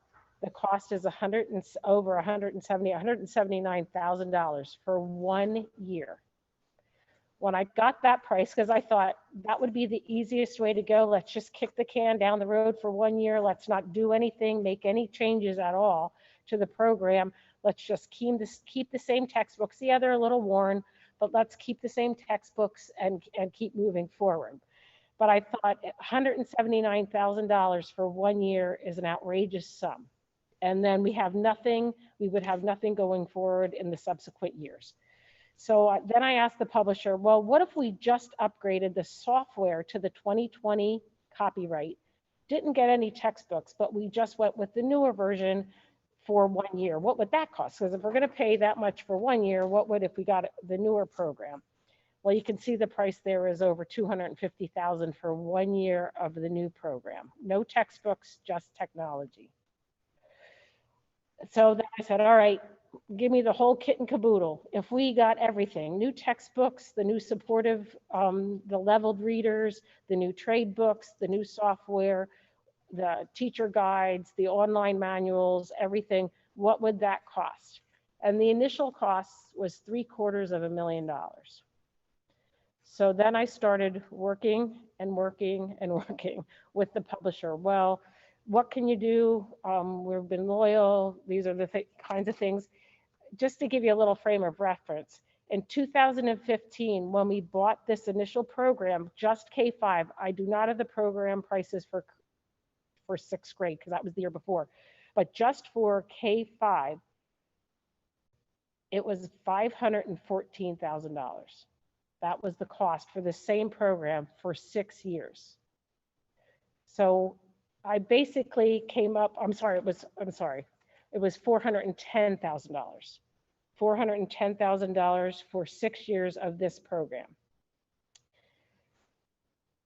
the cost is $179,000 for 1 year. When I got that price, because I thought that would be the easiest way to go. Let's just kick the can down the road for 1 year. Let's not do anything, make any changes at all to the program. Let's just keep the same textbooks. Yeah, they're a little worn, but let's keep the same textbooks and keep moving forward. But I thought $179,000 for 1 year is an outrageous sum. And then we would have nothing going forward in the subsequent years. So then I asked the publisher, well, what if we just upgraded the software to the 2020 copyright, didn't get any textbooks, but we just went with the newer version for 1 year? What would that cost? Because if we're going to pay that much for 1 year, what would if we got the newer program? Well, you can see the price there is over $250,000 for 1 year of the new program. No textbooks, just technology. So then I said, all right, give me the whole kit and caboodle. If we got everything, new textbooks, the new supportive, the leveled readers, the new trade books, the new software, the teacher guides, the online manuals, everything, what would that cost? And the initial cost was $750,000. So then I started working with the publisher. Well, what can you do? We've been loyal. These are the kinds of things. Just to give you a little frame of reference, in 2015, when we bought this initial program, just K-5, I do not have the program prices for 6th grade because that was the year before, but just for K-5, it was $514,000. That was the cost for the same program for 6 years. So I basically came up, it was $410,000. $410,000 for 6 years of this program.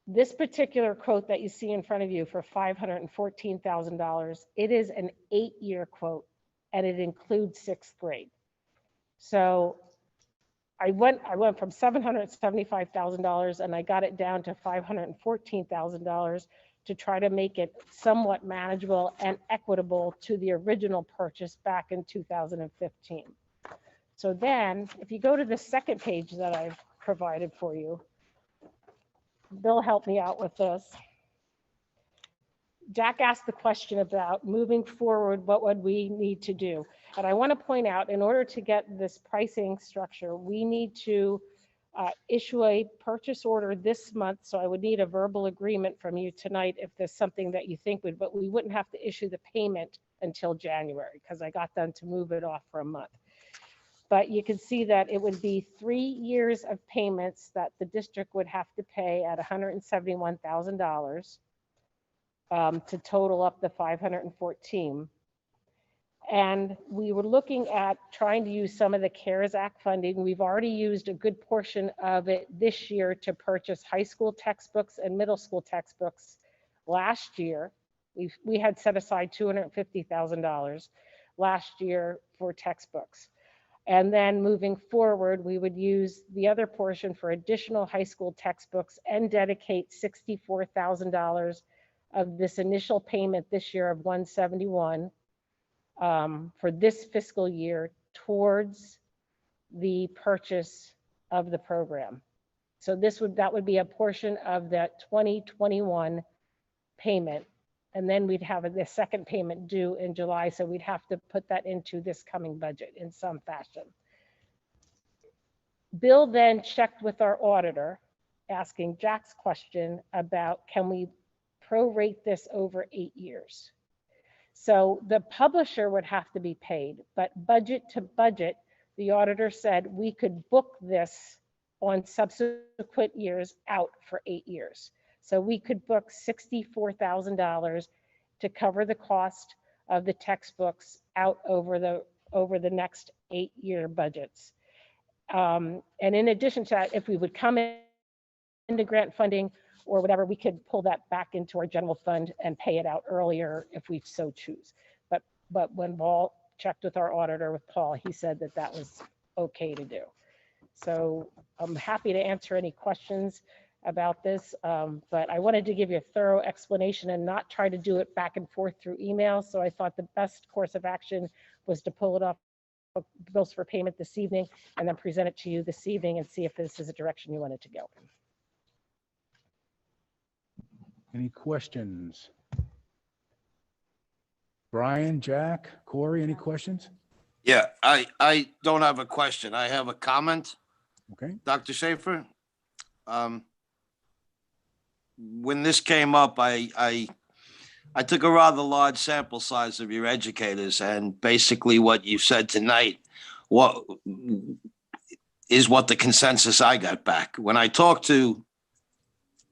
This particular quote that you see in front of you for $514,000, it is an 8-year quote and it includes 6th grade. So I went from $775,000 and I got it down to $514,000 to try to make it somewhat manageable and equitable to the original purchase back in 2015. So then, if you go to the second page that I've provided for you, Bill helped me out with this. Jack asked the question about moving forward, what would we need to do? And I want to point out, in order to get this pricing structure, we need to issue a purchase order this month. So I would need a verbal agreement from you tonight if there's something that you think would, but we wouldn't have to issue the payment until January because I got them to move it off for a month. But you can see that it would be 3 years of payments that the district would have to pay at $171,000 to total up the 514. And we were looking at trying to use some of the CARES Act funding. We've already used a good portion of it this year to purchase high school textbooks and middle school textbooks. Last year, we had set aside $250,000 last year for textbooks. And then moving forward, we would use the other portion for additional high school textbooks and dedicate $64,000 of this initial payment this year of 171 for this fiscal year towards the purchase of the program. So that would be a portion of that 2021 payment. And then we'd have the second payment due in July. So we'd have to put that into this coming budget in some fashion. Bill then checked with our auditor, asking Jack's question about, can we prorate this over 8 years? So the publisher would have to be paid, but budget to budget, the auditor said we could book this on subsequent years out for 8 years. So we could book $64,000 to cover the cost of the textbooks out over the next 8-year budgets. And in addition to that, if we would come into grant funding or whatever, we could pull that back into our general fund and pay it out earlier if we so choose. But when Paul checked with our auditor, with Paul, he said that that was okay to do. So I'm happy to answer any questions about this, but I wanted to give you a thorough explanation and not try to do it back and forth through email. So I thought the best course of action was to pull it off bills for payment this evening and then present it to you this evening and see if this is a direction you wanted to go. Any questions? Brian, Jack, Corey, any questions? Yeah, I don't have a question. I have a comment. Okay. Dr. Schaefer, when this came up, I took a rather large sample size of your educators, and basically what you said tonight, what is what the consensus I got back. When I talked to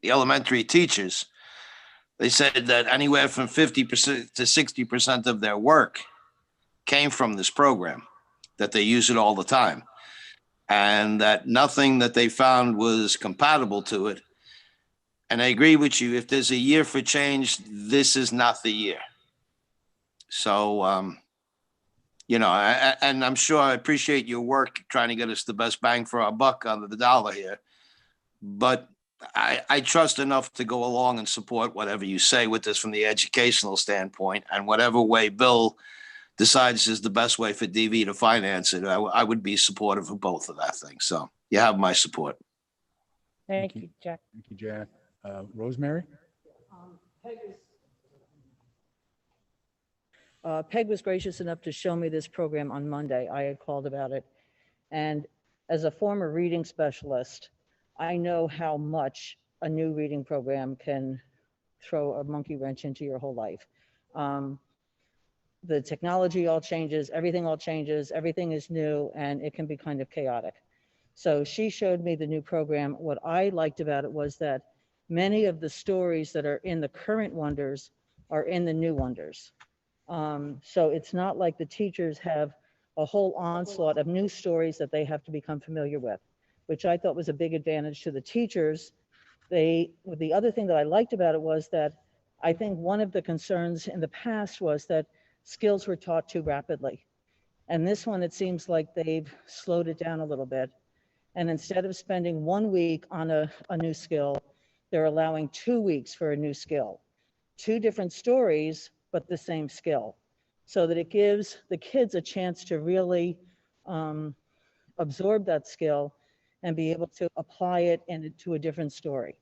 the elementary teachers, they said that anywhere from 50% to 60% of their work came from this program, that they use it all the time, and that nothing that they found was compatible to it. And I agree with you. If there's a year for change, this is not the year. So, you know, and I'm sure I appreciate your work trying to get us the best bang for our buck on the dollar here. But I trust enough to go along and support whatever you say with this from the educational standpoint, and whatever way Bill decides is the best way for DV to finance it. I would be supportive of both of that thing. So you have my support. Thank you, Jack. Thank you, Jack. Rosemary? Peg was gracious enough to show me this program on Monday. I had called about it. And as a former reading specialist, I know how much a new reading program can throw a monkey wrench into your whole life. The technology all changes, everything is new, and it can be kind of chaotic. So she showed me the new program. What I liked about it was that many of the stories that are in the current wonders are in the new wonders. So it's not like the teachers have a whole onslaught of new stories that they have to become familiar with, which I thought was a big advantage to the teachers. The other thing that I liked about it was that I think one of the concerns in the past was that skills were taught too rapidly. And this one, it seems like they've slowed it down a little bit. And instead of spending 1 week on a new skill, they're allowing 2 weeks for a new skill. 2 different stories, but the same skill. So that it gives the kids a chance to really absorb that skill and be able to apply it into a different story,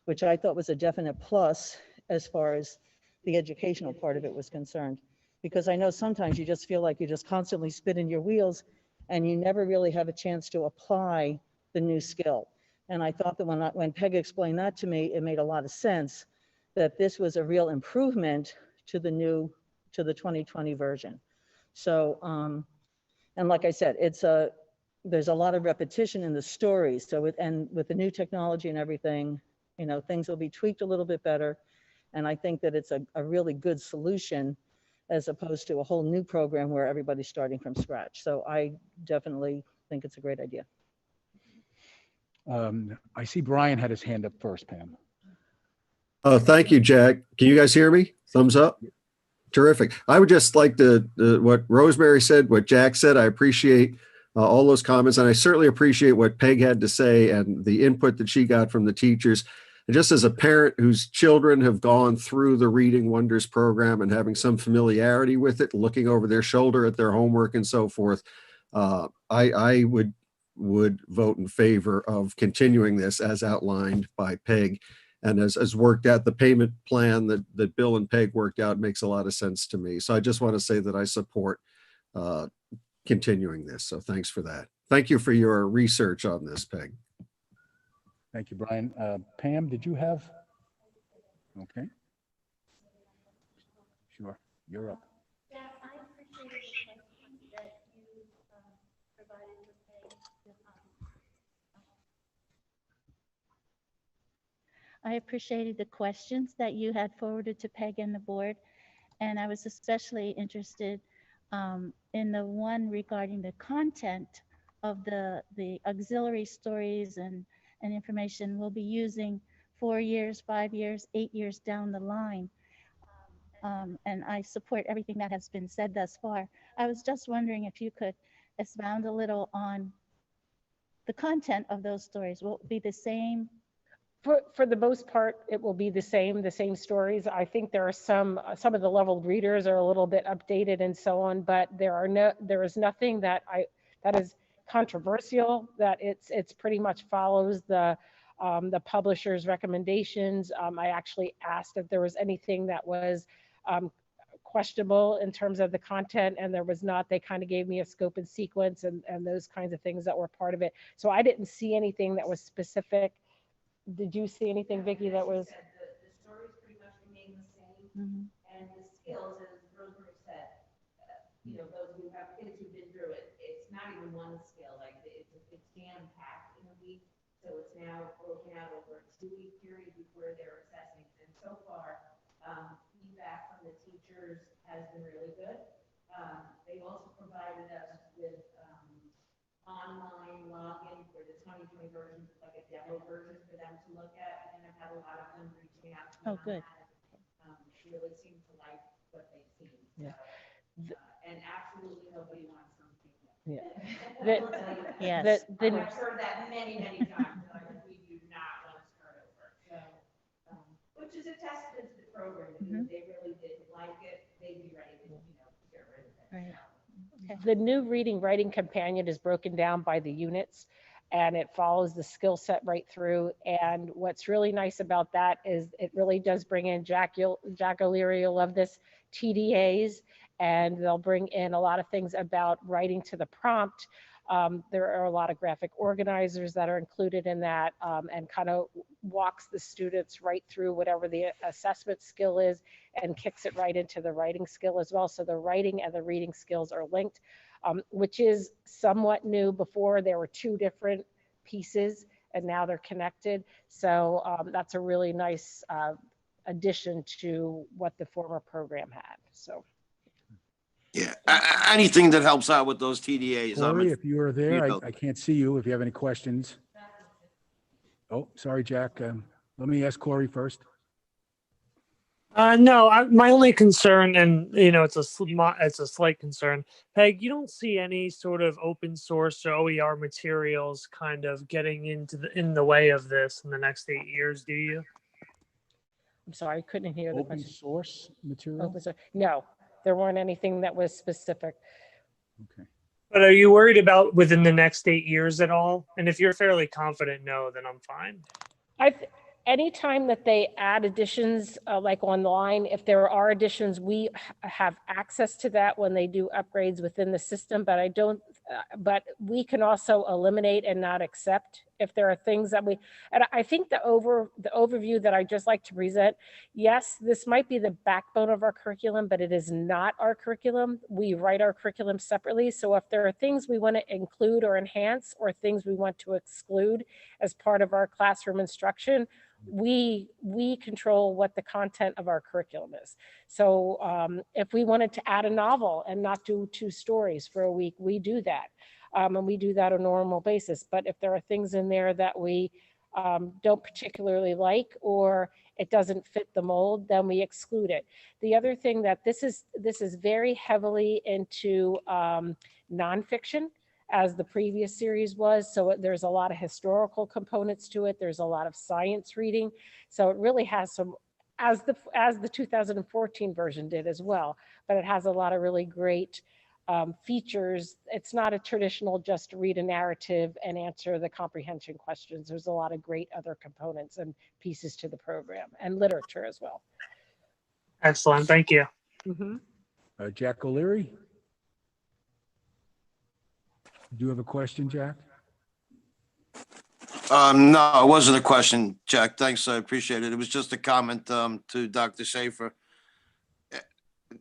which I thought was a definite plus as far as the educational part of it was concerned. Because I know sometimes you just feel like you just constantly spinning your wheels and you never really have a chance to apply the new skill. And I thought that when Peg explained that to me, it made a lot of sense that this was a real improvement to the 2020 version. So, and like I said, there's a lot of repetition in the stories. So with the new technology and everything, you know, things will be tweaked a little bit better. And I think that it's a really good solution as opposed to a whole new program where everybody's starting from scratch. So I definitely think it's a great idea. I see Brian had his hand up first, Pam. Oh, thank you, Jack. Can you guys hear me? Thumbs up. Terrific. I would just like to, what Rosemary said, what Jack said, I appreciate all those comments. And I certainly appreciate what Peg had to say and the input that she got from the teachers. And just as a parent whose children have gone through the Reading Wonders program and having some familiarity with it, looking over their shoulder at their homework and so forth, I would vote in favor of continuing this as outlined by Peg. And as worked out, the payment plan that Bill and Peg worked out makes a lot of sense to me. So I just want to say that I support continuing this. So thanks for that. Thank you for your research on this, Peg. Thank you, Brian. Pam, did you have? Okay. Sure, you're up. Yeah, I appreciated the questions that you provided with Peg. I appreciated the questions that you had forwarded to Peg and the board, and I was especially interested in the one regarding the content of the auxiliary stories and information we'll be using 4 years, 5 years, 8 years down the line. And I support everything that has been said thus far. I was just wondering if you could expound a little on the content of those stories. Will it be the same? For the most part, it will be the same stories. I think there are some of the leveled readers are a little bit updated and so on, but there is nothing that is controversial. That it's pretty much follows the publisher's recommendations. I actually asked if there was anything that was questionable in terms of the content, and there was not. They kind of gave me a scope and sequence and those kinds of things that were part of it. So I didn't see anything that was specific. Did you see anything, Vicki, that was? The stories pretty much remain the same, and the skills, as Rosemary said, those who have kids who've been through it, it's not even one skill, like it's jam-packed in a week, so it's now broken out over a 2-week period before they're assessing, and so far, feedback from the teachers has been really good. They also provided us with online login for the 2020 version, like a demo version for them to look at, and I've had a lot of them reaching out to me. Oh, good. Really seem to like what they've seen. Yeah. And absolutely nobody wants something. Yeah. Yes. I've heard that many times. Like, we do not want to start over. So, which is a testament to the program. If they really did like it, they'd be ready to, get rid of it. Right. Okay. The new reading writing companion is broken down by the units, and it follows the skill set right through. And what's really nice about that is it really does bring in Jack O'Leary. You'll love this, TDAs, and they'll bring in a lot of things about writing to the prompt. There are a lot of graphic organizers that are included in that, and kind of walks the students right through whatever the assessment skill is and kicks it right into the writing skill as well. So the writing and the reading skills are linked, which is somewhat new. Before there were 2 different pieces and now they're connected. So that's a really nice addition to what the former program had. So. Yeah, anything that helps out with those TDAs. Corey, if you are there, I can't see you. If you have any questions. Oh, sorry, Jack. Let me ask Corey first. No, my only concern, and it's a slight concern. Peg, you don't see any sort of open source or OER materials kind of getting in the way of this in the next 8 years, do you? I'm sorry, I couldn't hear the question. Open source material? No, there weren't anything that was specific. Okay. But are you worried about within the next 8 years at all? And if you're fairly confident, no, then I'm fine. Anytime that they add additions, like online, if there are additions, we have access to that when they do upgrades within the system, but but we can also eliminate and not accept if there are things that and I think the overview that I just like to present, yes, this might be the backbone of our curriculum, but it is not our curriculum. We write our curriculum separately. So if there are things we want to include or enhance or things we want to exclude as part of our classroom instruction, we control what the content of our curriculum is. So if we wanted to add a novel and not do 2 stories for a week, we do that. And we do that on a normal basis. But if there are things in there that we don't particularly like, or it doesn't fit the mold, then we exclude it. The other thing that this is very heavily into nonfiction. as the previous series was. So there's a lot of historical components to it. There's a lot of science reading. So it really has some, as the 2014 version did as well, but it has a lot of really great features. It's not a traditional just read a narrative and answer the comprehension questions. There's a lot of great other components and pieces to the program, and literature as well. Excellent. Thank you. Jack O'Leary? Do you have a question, Jack? No, it wasn't a question, Jack. Thanks. I appreciate it. It was just a comment to Dr. Schaefer.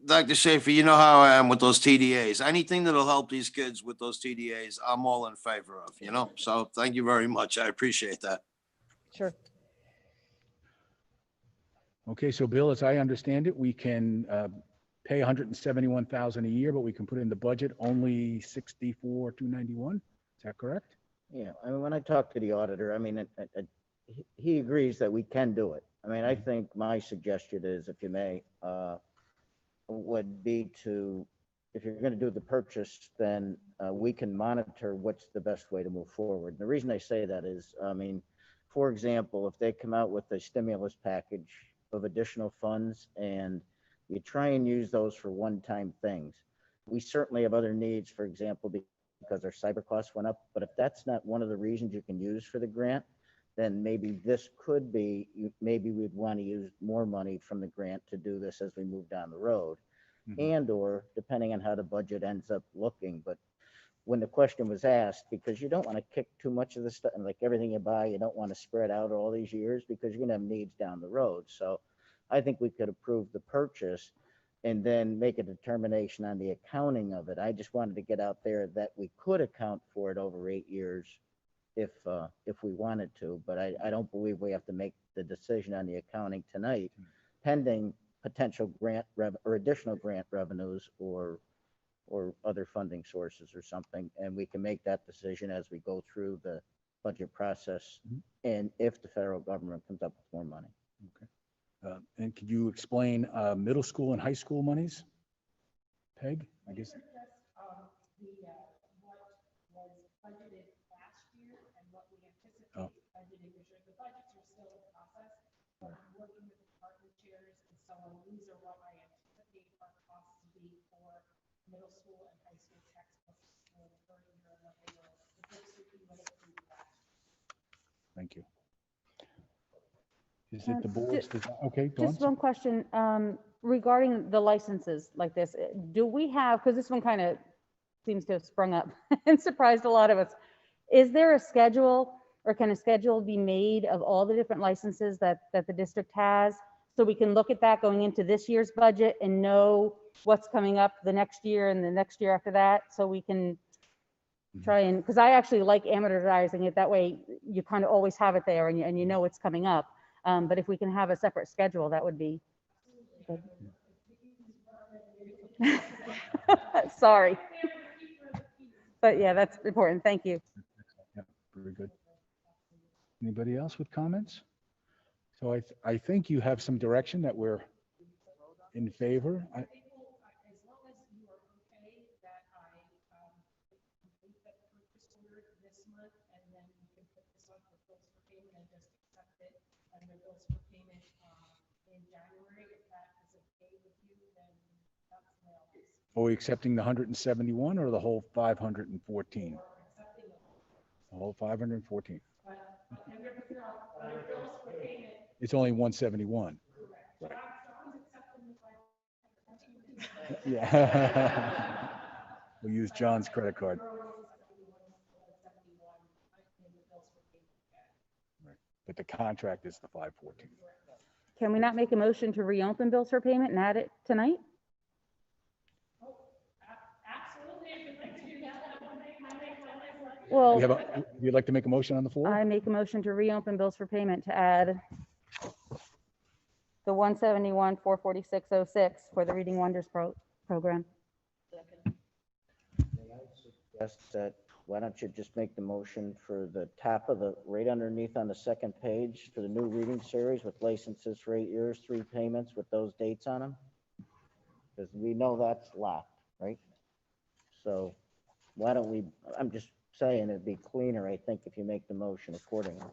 Dr. Schaefer, you know how I am with those TDAs. Anything that'll help these kids with those TDAs, I'm all in favor of, you know? So thank you very much. I appreciate that. Sure. Okay, so Bill, as I understand it, we can pay $171,000 a year, but we can put in the budget only $64,291. Is that correct? Yeah, I mean, when I talked to the auditor, I mean, he agrees that we can do it. I mean, I think my suggestion is, if you may, would be to, if you're going to do the purchase, then we can monitor what's the best way to move forward. And the reason I say that is, I mean, for example, if they come out with a stimulus package of additional funds and you try and use those for one-time things, we certainly have other needs, for example, because our cyber costs went up. But if that's not one of the reasons you can use for the grant, then maybe this could be, maybe we'd want to use more money from the grant to do this as we move down the road. And or depending on how the budget ends up looking. But when the question was asked, because you don't want to kick too much of the stuff, like everything you buy, you don't want to spread out all these years because you're going to have needs down the road. So I think we could approve the purchase and then make a determination on the accounting of it. I just wanted to get out there that we could account for it over 8 years if we wanted to, but I don't believe we have to make the decision on the accounting tonight, pending potential grant or additional grant revenues or other funding sources or something. And we can make that decision as we go through the budget process and if the federal government comes up with more money. Okay. And could you explain middle school and high school monies? Peg, I guess. These are what I anticipate our costs to be for middle school and high school textbooks for the current year and what they will, the books that we would approve that. Thank you. Is it the board's? Okay, go on. Just one question regarding the licenses like this. Do we have, because this one kind of seems to have sprung up and surprised a lot of us. Is there a schedule, or can a schedule be made of all the different licenses that the district has? So we can look at that going into this year's budget and know what's coming up the next year and the next year after that. So we can try and, because I actually like amortizing it. That way you kind of always have it there and you know what's coming up. But if we can have a separate schedule, that would be good. Sorry. But yeah, that's important. Thank you. Yeah, very good. Anybody else with comments? So I think you have some direction that we're in favor. As long as you are okay that I complete that purchase order this month, and then we can put this on for bills for payment and just accept it under bills for payment in January. If that is okay with you, then that's my office. Are we accepting the 171 or the whole 514? The whole 514. It's only 171. Right. Yeah. We'll use John's credit card. Right. But the contract is the 514. Can we not make a motion to reopen bills for payment and add it tonight? Well, you'd like to make a motion on the floor? I make a motion to reopen bills for payment to add the 171-44606 for the Reading Wonders program. May I suggest that, why don't you just make the motion for the top of the, right underneath on the second page for the new reading series with licenses for 8 years, 3 payments with those dates on them? Because we know that's locked, right? So why don't we, I'm just saying it'd be cleaner, I think, if you make the motion accordingly.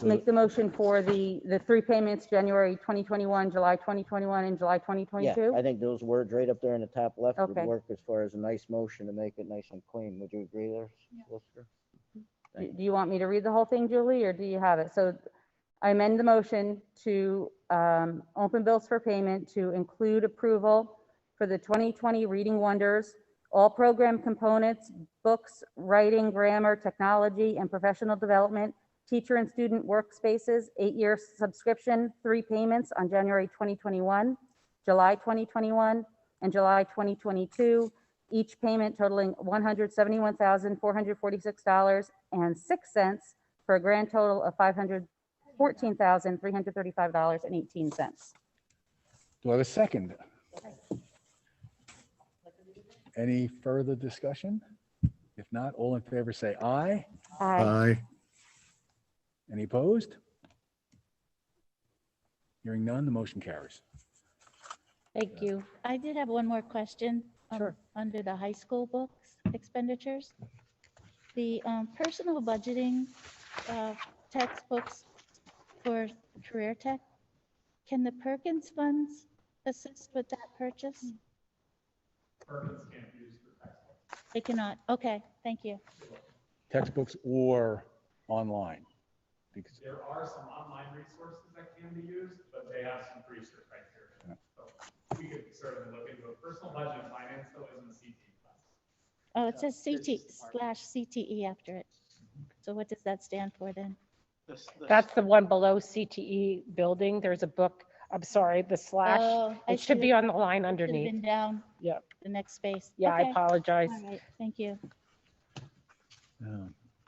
Make the motion for the 3 payments, January 2021, July 2021, and July Yeah, 2022? I think those words right up there in the top left would Okay. work as far as a nice motion to make it nice and clean. Would you agree there, Solicitor? Do you want me to read the whole thing, Julie, or do you have it? So I amend the motion to open bills for payment to include approval for the 2020 Reading Wonders, all program components, books, writing, grammar, technology, and professional development, teacher and student workspaces, 8-year subscription, 3 payments on January 2021, July 2021, and July 2022, each payment totaling $171,446.06 for a grand total of $514,335.18. Do I have a second? Any further discussion? If not, all in favor say aye. Aye. Any opposed? Hearing none, the motion carries. Thank you. I did have one more question. Under the high school books expenditures, the personal budgeting textbooks for career tech, can the Perkins funds assist with that purchase? Perkins can't use the textbooks. They cannot. Okay, thank you. Textbooks or online? Because There are some online resources that can be used, but they have some pretty strict criteria. So we could certainly look into it. Personal budget and finance though isn't a CTE class. Oh, it says CT/CTE after it. So what does that stand for then? That's the one below CTE building. There's a book, I'm sorry, the slash. Oh, I It should be should've- on the line Should have underneath. been down Yep. the next space. Yeah, I Okay. apologize. All right, thank you.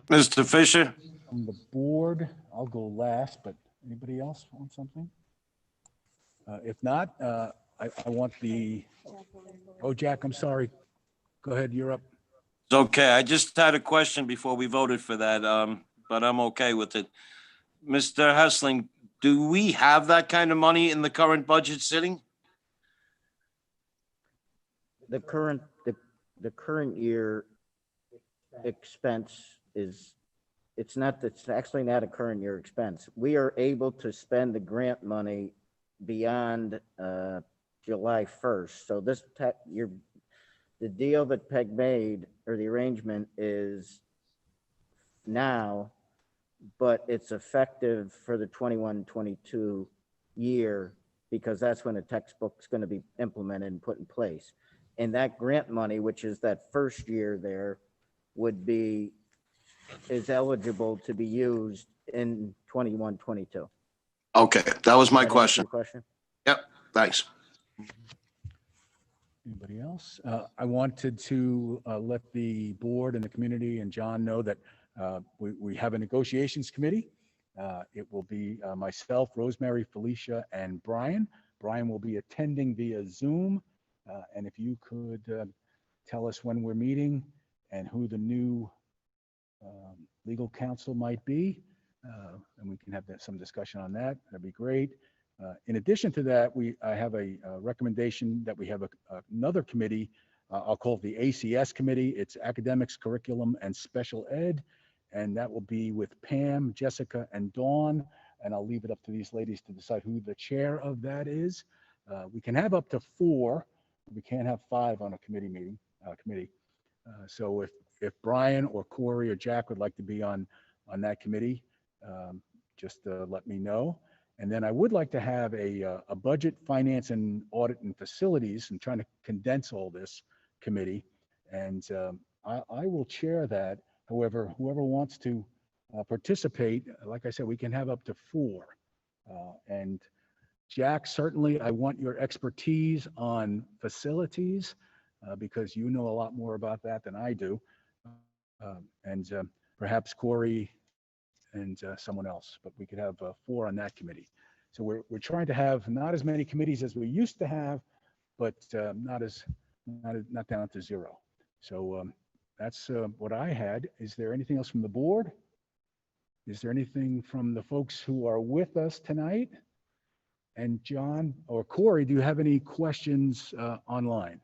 Mr. Fisher? From the board, I'll go last, but anybody else want something? If not, I want oh, Jack, I'm sorry. Go ahead, you're up. It's okay. I just had a question before we voted for that, but I'm okay with it. Mr. Hessling, do we have that kind of money in the current budget sitting? The current year expense is, it's actually not a current year expense. We are able to spend the grant money beyond July 1st. So the deal that Peg made, or the arrangement, is now, but it's effective for the 21-22 year, because that's when the textbook's going to be implemented and put in place. And that grant money, which is that first year there, is eligible to be used in 21-22. Okay, that was my That answer question. your question? Yep, thanks. Anybody else? I wanted to let the board and the community and John know that we have a negotiations committee. It will be myself, Rosemary, Felicia, and Brian. Brian will be attending via Zoom. And if you could tell us when we're meeting and who the new legal counsel might be, and we can have some discussion on that, that'd be great. In addition to that, I have a recommendation that we have another committee. I'll call it the ACS committee. It's Academics, Curriculum, and Special Ed. And that will be with Pam, Jessica, and Dawn. And I'll leave it up to these ladies to decide who the chair of that is. We can have up to 4. We can't have 5 on a committee. So if Brian or Corey or Jack would like to be on that committee, just let me know. And then I would like to have a budget, finance, and audit and facilities. I'm trying to condense all this committee. And I will chair that. However, whoever wants to participate, like I said, we can have up to 4. And Jack, certainly I want your expertise on facilities because you know a lot more about that than I do. And perhaps Corey and someone else, but we could have 4 on that committee. So we're trying to have not as many committees as we used to have, but not down to 0. So that's what I had. Is there anything else from the board? Is there anything from the folks who are with us tonight? And John or Corey, do you have any questions online?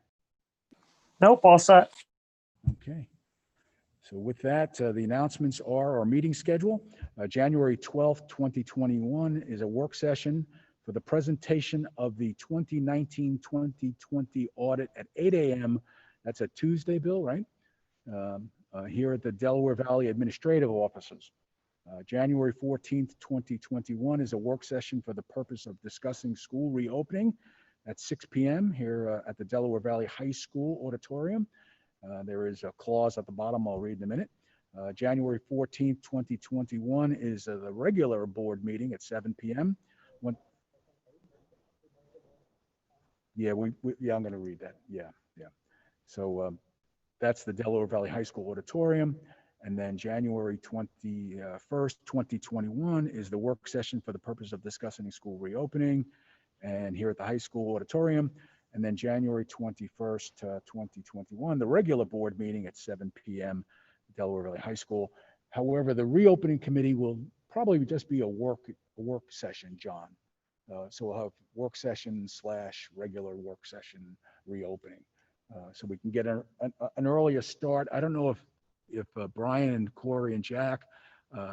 Nope, all set. Okay. So with that, the announcements are our meeting schedule. January 12th, 2021 is a work session for the presentation of the 2019-2020 audit at 8 a.m. That's a Tuesday, Bill, right? Here at the Delaware Valley Administrative Offices. January 14th, 2021 is a work session for the purpose of discussing school reopening at 6 p.m. here at the Delaware Valley High School auditorium. There is a clause at the bottom I'll read in a minute. January 14th, 2021 is the regular board meeting at 7 p.m. Yeah, I'm going to read that. Yeah. So that's the Delaware Valley High School auditorium. And then January 21st, 2021 is the work session for the purpose of discussing school reopening and here at the high school auditorium. And then January 21st, 2021, the regular board meeting at 7 p.m. Delaware Valley High School. However, the reopening committee will probably just be a work session, John. So we'll have work session / regular work session reopening. So we can get an earlier start. I don't know if Brian and Corey and Jack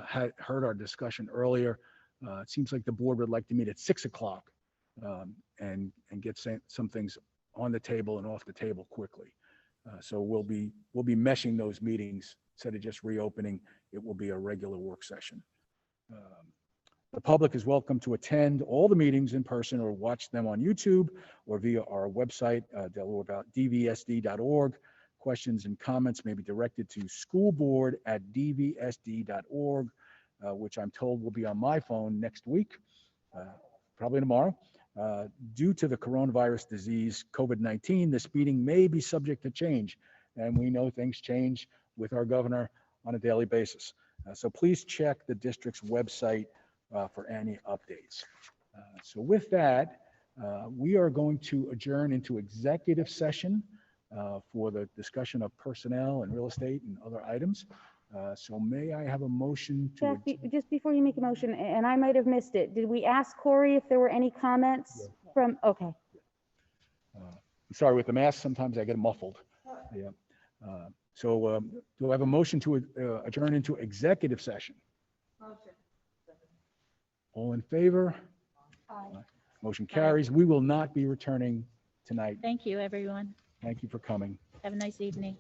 had heard our discussion earlier. It seems like the board would like to meet at 6 o'clock and get some things on the table and off the table quickly. So we'll be meshing those meetings. Instead of just reopening, it will be a regular work session. The public is welcome to attend all the meetings in person or watch them on YouTube or via our website, dvsd.org. Questions and comments may be directed to schoolboard@dvsd.org, which I'm told will be on my phone next week, probably tomorrow. Due to the coronavirus disease, COVID-19, this meeting may be subject to change. And we know things change with our governor on a daily basis. So please check the district's website for any updates. So with that, we are going to adjourn into executive session for the discussion of personnel and real estate and other items. So may I have a motion to... Jeff, just before you make a motion, and I might have missed it, did we ask Corey if there were any comments from, okay. I'm sorry, with the mask, sometimes I get muffled. Yeah. So do I have a motion to adjourn into executive session? Motion. All in favor? Aye. Motion carries. We will not be returning tonight. Thank you, everyone. Thank you for coming. Have a nice evening.